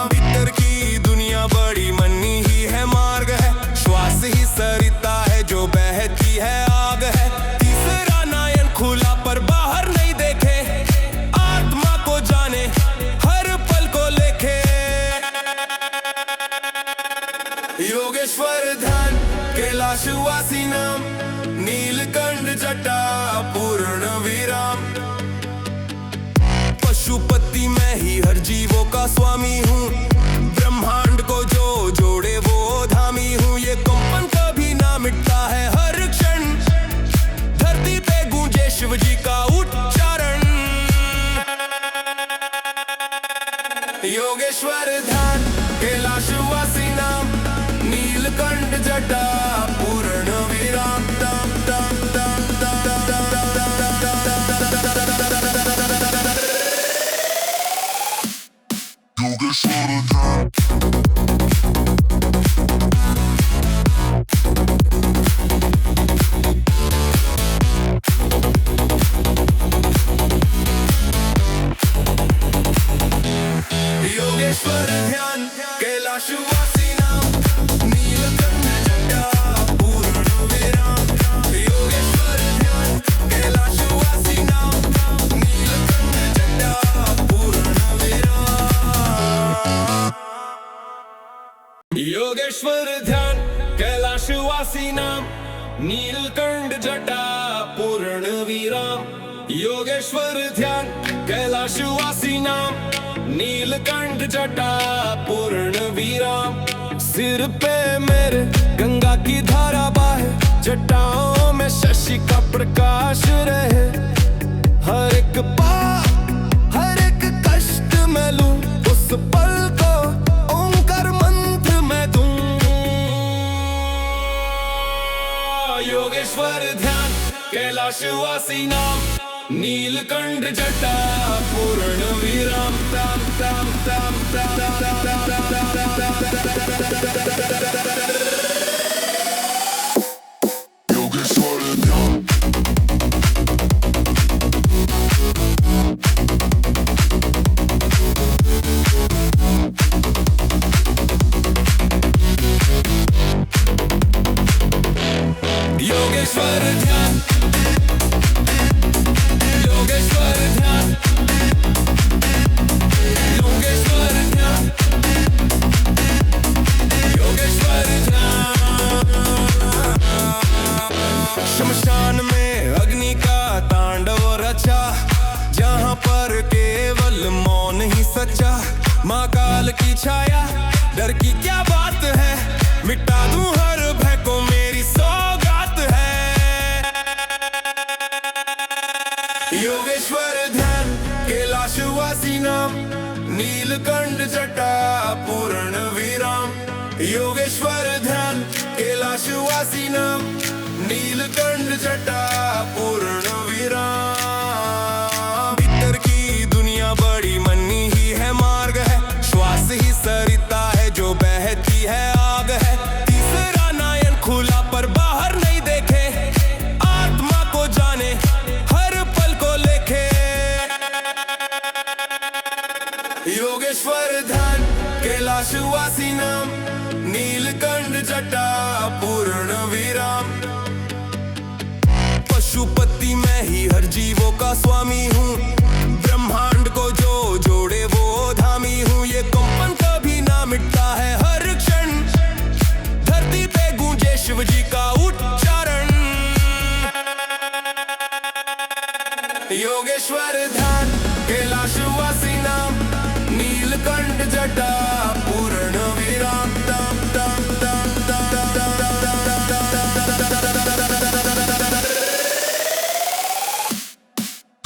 भीतर की दुनिया बड़ी मनी ही है मार्ग है, श्वास ही सरिता है जो बहती है आग है। तीसरा नयन खुला पर बाहर नहीं देखे, आत्मा को जाने हर पल को लेखे। योगेश्वर ध्यान कैलाशवासी नाम नीलकंठ जटा पूर्ण विराम। पशुपति मैं ही हर जीवों का स्वामी हूँ, ब्रह्मांड को जो जोड़े वो धामी हूँ। ये कंपन कभी ना मिटता है हर क्षण, धरती पे गूंजे शिव जी का उच्चारण। योगेश्वर ध्यान कैलाशवासी नाम नीलकंठ जटा पूर्ण विराम। योगेश्वर ध्यान योगेश्वर ध्यान कैलाशवासी नाम नीलकंठ जटा योगेश्वर ध्यान कैलाशवासी नाम, नीलकंठ जटा पूर्ण विराम। योगेश्वर ध्यान कैलाशवासी नाम, नीलकंठ जटा पूर्ण विराम। सिर पे मेरे गंगा की धारा बहे, जटाओं में शशि का प्रकाश रहे। हर एक पाप हर एक कष्ट मैं लूं, उस पल को ओंकार मंत्र मैं दूं। योगेश्वर ध्यान कैलाशवासी नाम, नीलकंठ जटा पूर्ण विराम। ताम ताम ताम ताम ताम योगेश्वर ध्यान। योगेश्वर ध्यान, योगेश्वर ध्यान, योगेश्वर ध्यान, योगेश्वर ध्यान। शमशान में अग्नि का तांडव रचा, जहाँ पर केवल मौन ही सच्चा। माँ काल की छाया, डर की क्या बात है, मिटा दूं हर भय को मेरी सौगात है। योगेश्वर ध्यान कैलाशवासी नाम, नीलकंठ जटा पूर्ण विराम। योगेश्वर ध्यान कैलाशवासी नाम, नीलकंठ जटा पूर्ण विराम। भीतर की दुनिया बड़ी मनी ही है, मार्ग है श्वास ही सरिता है जो बहती है आग है। तीसरा नयन खुला पर बाहर नहीं देखे, आत्मा को जाने हर पल को लेखे। योगेश्वर ध्यान कैलाशवासी नाम, नीलकंठ जटा पूर्ण विराम। पशुपति मैं ही हर जीवों का स्वामी हूँ, ब्रह्मांड को जो जोड़े वो धामी हूँ। ये कंपन कभी ना मिटता है, हर क्षण धरती पे गूंजे शिव जी का उच्चारण। योगेश्वर ध्यान कैलाशवासी नाम, नीलकंठ जटा पूर्ण विराम। ताम ताम ताम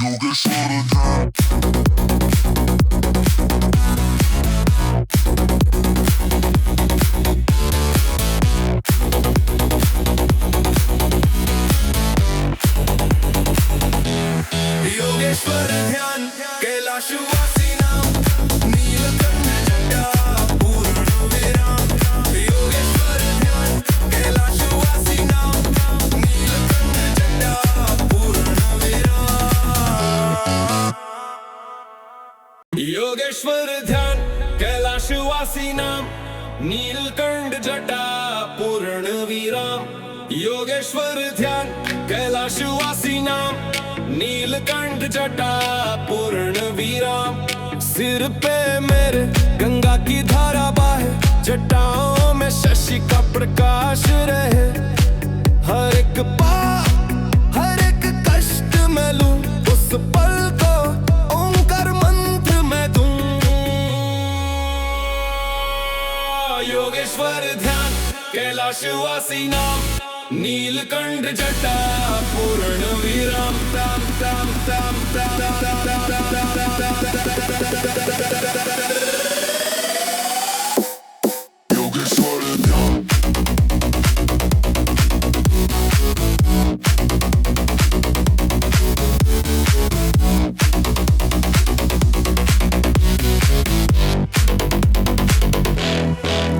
योगेश्वर ध्यान। योगेश्वर ध्यान कैलाशवासी नाम, नीलकंठ जटा पूर्ण विराम। योगेश्वर ध्यान कैलाशवासी नाम, नीलकंठ जटा पूर्ण विराम। योगेश्वर ध्यान कैलाशवासी नाम, नीलकंठ जटा पूर्ण विराम। योगेश्वर ध्यान कैलाशवासी नाम, नीलकंठ जटा पूर्ण विराम। सिर पे मेरे गंगा की धारा बहे, जटाओं में शशि का प्रकाश रहे। हर एक पाप हर एक कष्ट मैं लूं, उस पल को ओंकार मंत्र मैं दूं। योगेश्वर ध्यान कैलाशवासी नाम, नीलकंठ जटा पूर्ण विराम। ताम ताम ताम योगेश्वर ध्यान।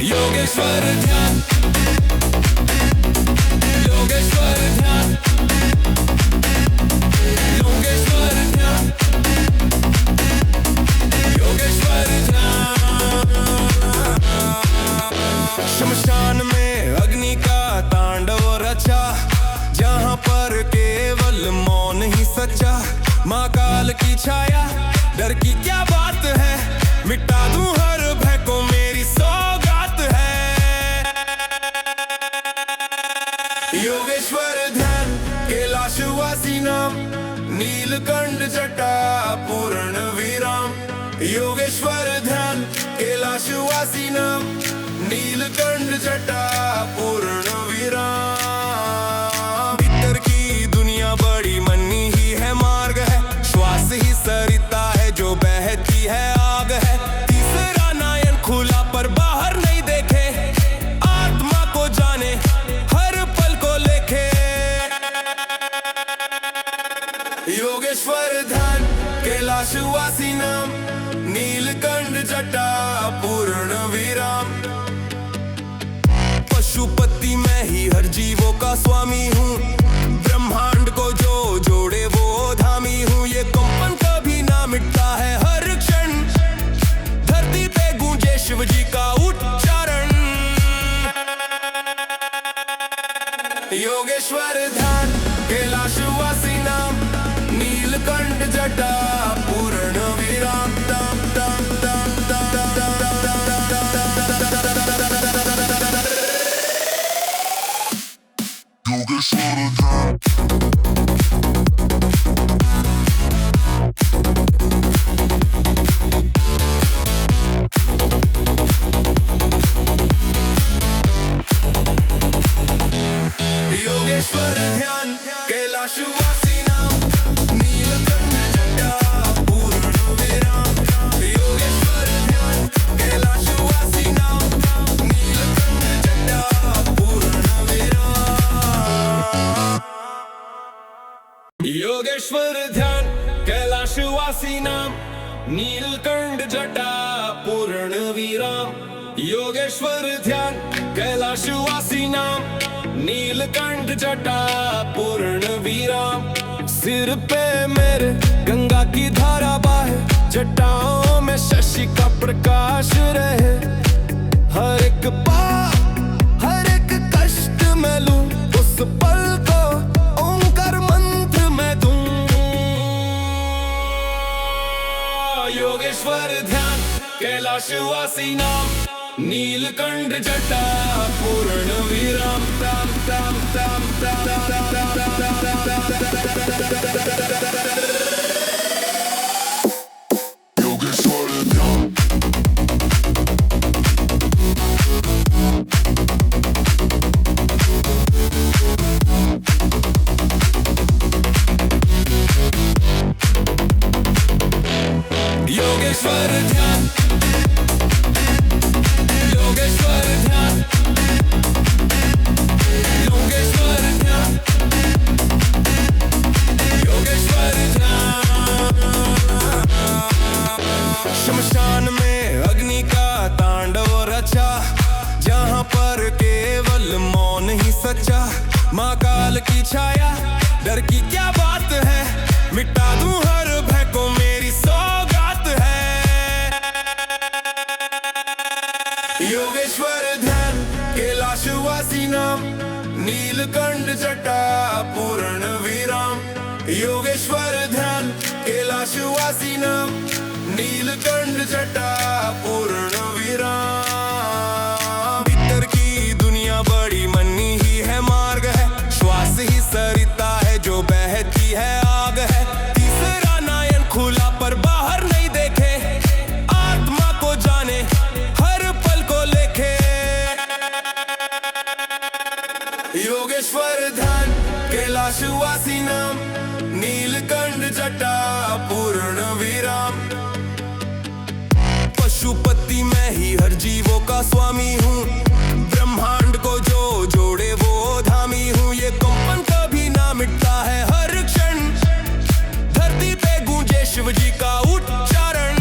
योगेश्वर ध्यान, योगेश्वर ध्यान, योगेश्वर ध्यान, योगेश्वर ध्यान। शमशान में अग्नि का तांडव रचा, जहाँ पर केवल मौन ही सच्चा। माँ काल की छाया, डर की क्या बात है, मिटा दूं हर भय को मेरी सौगात है। नीलकंठ जटा पूर्ण विराम योगेश्वर ध्यान कैलाशवासी नाम नीलकंठ जटा पूर्ण विराम। भीतर की दुनिया बड़ी मनी ही है मार्ग है, श्वास ही सरिता है जो बहती है आग है। तीसरा नयन खुला पर बाहर नहीं देखे, आत्मा को जाने हर पल को लेखे। योगेश्वर ध्यान कैलाशवासी नाम नीलकंठ जटा पूर्ण विराम। पशुपति मैं ही हर जीवों का स्वामी हूँ, ब्रह्मांड को जो जोड़े वो धामी हूँ। ये कंपन कभी ना मिटता है हर क्षण, धरती पे गूंजे शिव जी का उच्चारण। योगेश्वर ध्यान कैलाशवासी नाम नीलकंठ जटा पूर्ण विराम। योगेश्वर ध्यान योगेश्वर ध्यान कैलाशवासी नाम नीलकंठ जटा पूर्ण विराम। योगेश्वर ध्यान कैलाशवासी नाम नीलकंठ जटा पूर्ण विराम। योगेश्वर ध्यान कैलाशवासी नाम नीलकंठ जटा पूर्ण विराम। योगेश्वर ध्यान कैलाशवासी नाम नीलकंठ जटा पूर्ण विराम। सिर पे मेरे गंगा की धारा बहे, जटाओं में शशि का प्रकाश रहे। हर एक पाप हर एक कष्ट मैं लूं, उस पल को ओंकार मंत्र मैं दूं। योगेश्वर ध्यान कैलाशवासी नाम नीलकंठ जटा पूर्ण विराम। योगेश्वर ध्यान योगेश्वर ध्यान योगेश्वर ध्यान योगेश्वर ध्यान योगेश्वर ध्यान। शमशान में अग्नि का तांडव रचा, जहाँ पर केवल मौन ही सच्चा। माँ काल की छाया डर की क्या बात है, मिटा दूं हर भय को मेरी सौगात है। योगेश्वर ध्यान कैलाशवासी नाम नीलकंठ जटा पूर्ण विराम। योगेश्वर ध्यान कैलाशवासी नाम नीलकंठ जटा पूर्ण विराम। भीतर की दुनिया बड़ी मनी ही है मार्ग है, श्वास ही सरिता है जो बहती है आग है। तीसरा नयन खुला पर बाहर नहीं देखे, आत्मा को जाने हर पल को लेखे। योगेश्वर ध्यान कैलाशवासी नाम नीलकंठ जटा पूर्ण विराम। पशुपति मैं ही हर जीवों का स्वामी हूँ, ब्रह्मांड को जो जोड़े वो धामी हूँ। ये कंपन कभी ना मिटता है हर क्षण, धरती पे गूंजे शिव जी का उच्चारण।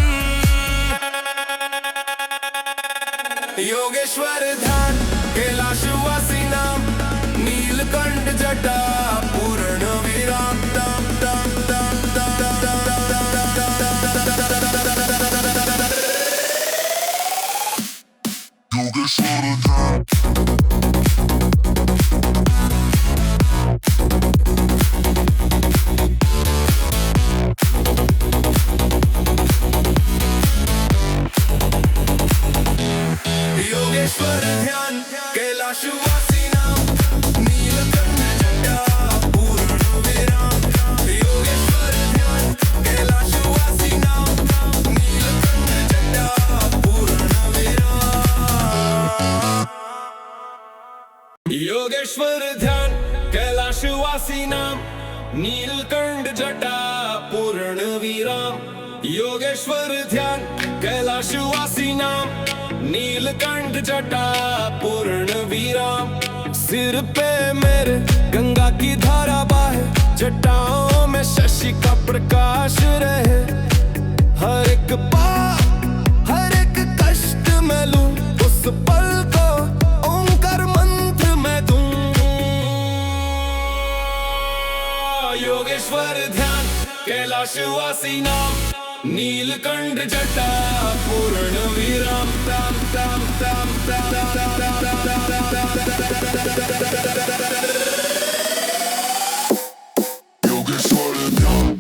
योगेश्वर ध्यान कैलाशवासी नाम नीलकंठ जटा पूर्ण विराम। योगेश्वर ध्यान योगेश्वर ध्यान कैलाशवासी नाम नीलकंठ जटा योगेश्वर ध्यान कैलाशवासी नाम, नीलकंठ जटा पूर्ण विराम। योगेश्वर ध्यान कैलाशवासी नाम, नीलकंठ जटा पूर्ण विराम। सिर पे मेरे गंगा की धारा बहे, जटाओं में शशि का प्रकाश रहे। हर एक पाप हर एक कष्ट मैं लूं, उस पल को ओंकार मंत्र मैं दूं। योगेश्वर ध्यान कैलाशवासी नाम, नीलकंठ जटा पूर्ण विराम। ताम ताम ताम ताम योगेश्वर ध्यान।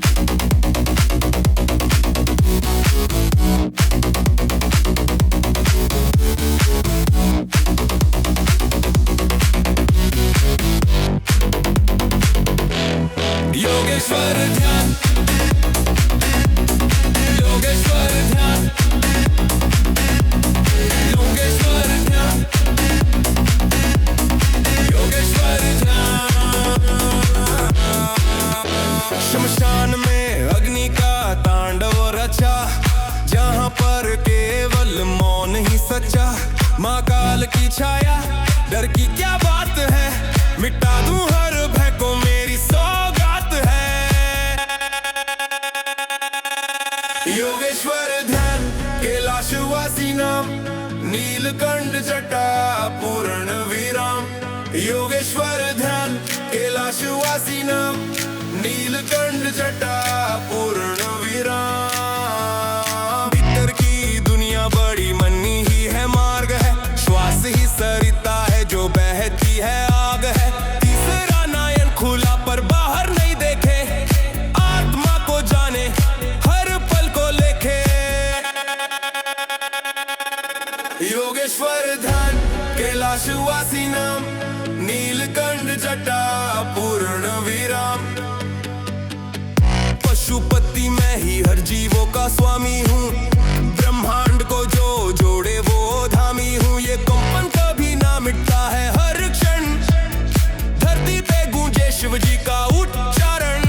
योगेश्वर ध्यान, योगेश्वर ध्यान, योगेश्वर ध्यान, योगेश्वर ध्यान। शमशान में अग्नि का तांडव रचा, जहाँ पर केवल मौन ही सच्चा। माँ काल की छाया, डर की क्या बात है, मिटा दूं हर भय को मेरी सौगात है। योगेश्वर ध्यान कैलाशवासी नाम, नीलकंठ जटा पूर्ण विराम। योगेश्वर ध्यान कैलाशवासी नाम, नीलकंठ जटा पूर्ण विराम। भीतर की दुनिया बड़ी मनी ही है, मार्ग है श्वास ही सरिता है, जो बहती है आग है। तीसरा नयन खुला पर बाहर नहीं देखे, आत्मा को जाने हर पल को लेखे। योगेश्वर ध्यान कैलाशवासी नाम, नीलकंठ जटा पूर्ण विराम। पशुपति मैं ही हर जीवों का स्वामी हूँ, ब्रह्मांड को जो जोड़े वो धामी हूँ। ये कंपन कभी ना मिटता है, हर क्षण धरती पे गूंजे शिव जी का उच्चारण।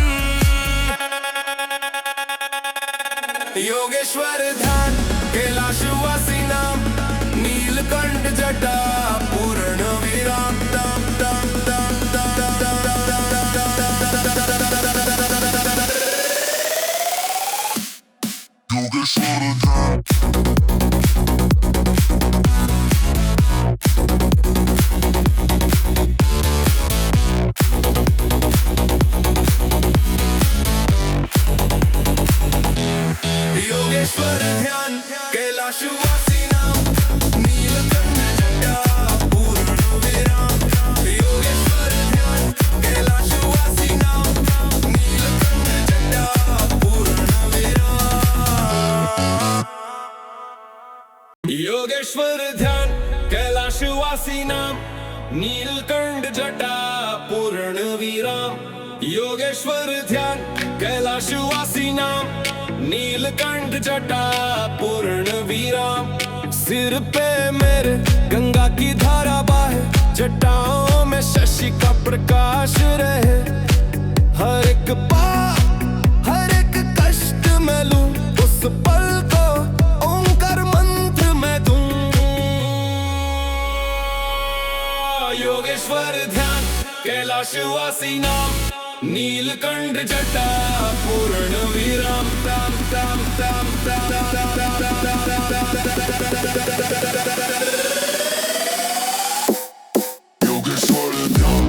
योगेश्वर ध्यान कैलाशवासी नाम, नीलकंठ जटा पूर्ण विराम। ताम ताम ताम योगेश्वर ध्यान। योगेश्वर ध्यान कैलाशवासी नाम, नीलकंठ जटा पूर्ण विराम। योगेश्वर ध्यान कैलाशवासी नाम, नीलकंठ जटा पूर्ण विराम। योगेश्वर ध्यान कैलाशवासी नाम, नीलकंठ जटा पूर्ण विराम। योगेश्वर ध्यान कैलाशवासी नाम, नीलकंठ जटा पूर्ण विराम। सिर पे मेरे गंगा की धारा बहे, जटाओं में शशि का प्रकाश रहे। हर एक पाप हर एक कष्ट मैं लूं, उस पल को ओंकार मंत्र मैं दूं। योगेश्वर ध्यान कैलाशवासी नाम, नीलकंठ जटा पूर्ण विराम। ताम ताम ताम योगेश्वर ध्यान।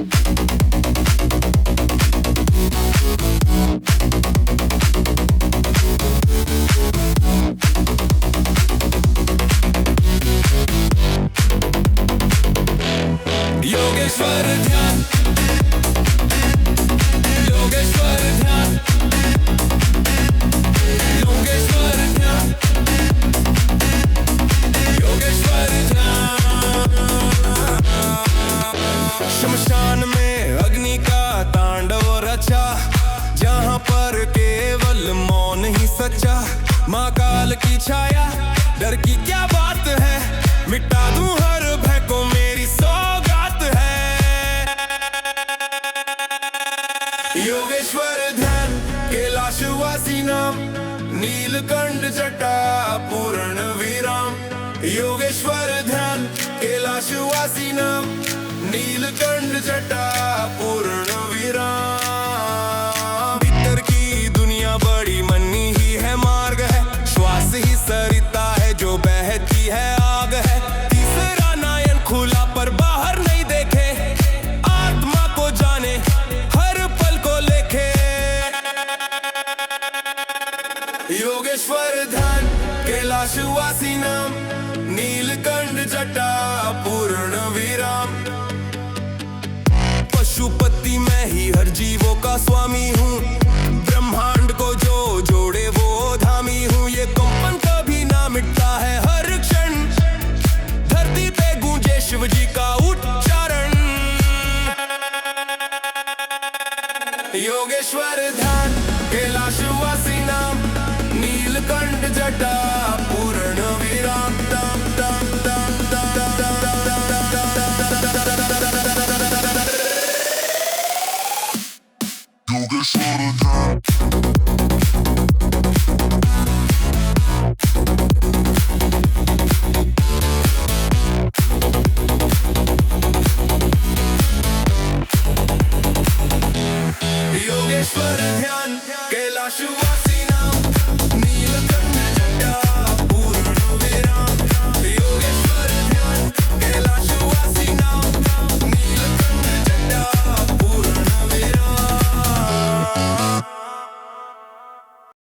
योगेश्वर ध्यान, योगेश्वर ध्यान, योगेश्वर ध्यान, योगेश्वर ध्यान। शमशान में अग्नि का तांडव रचा, जहाँ पर केवल मौन ही सच्चा। माँ काल की छाया, डर की क्या बात है, मिटा दूं हर भय को मेरी सौगात है। नीलकंठ जटा पूर्ण विराम, योगेश्वर ध्यान कैलाशवासी नाम, नीलकंठ जटा पूर्ण विराम। भीतर की दुनिया बड़ी मनी ही है मार्ग है, श्वास ही सरिता है जो बहती है आग है। तीसरा नयन खुला पर बाहर नहीं देखे, आत्मा को जाने हर पल को लेखे। योगेश्वर ध्यान कैलाशवासी नाम, नीलकंठ जटा पूर्ण विराम। पशुपति मैं ही हर जीवों का स्वामी हूँ, ब्रह्मांड को जो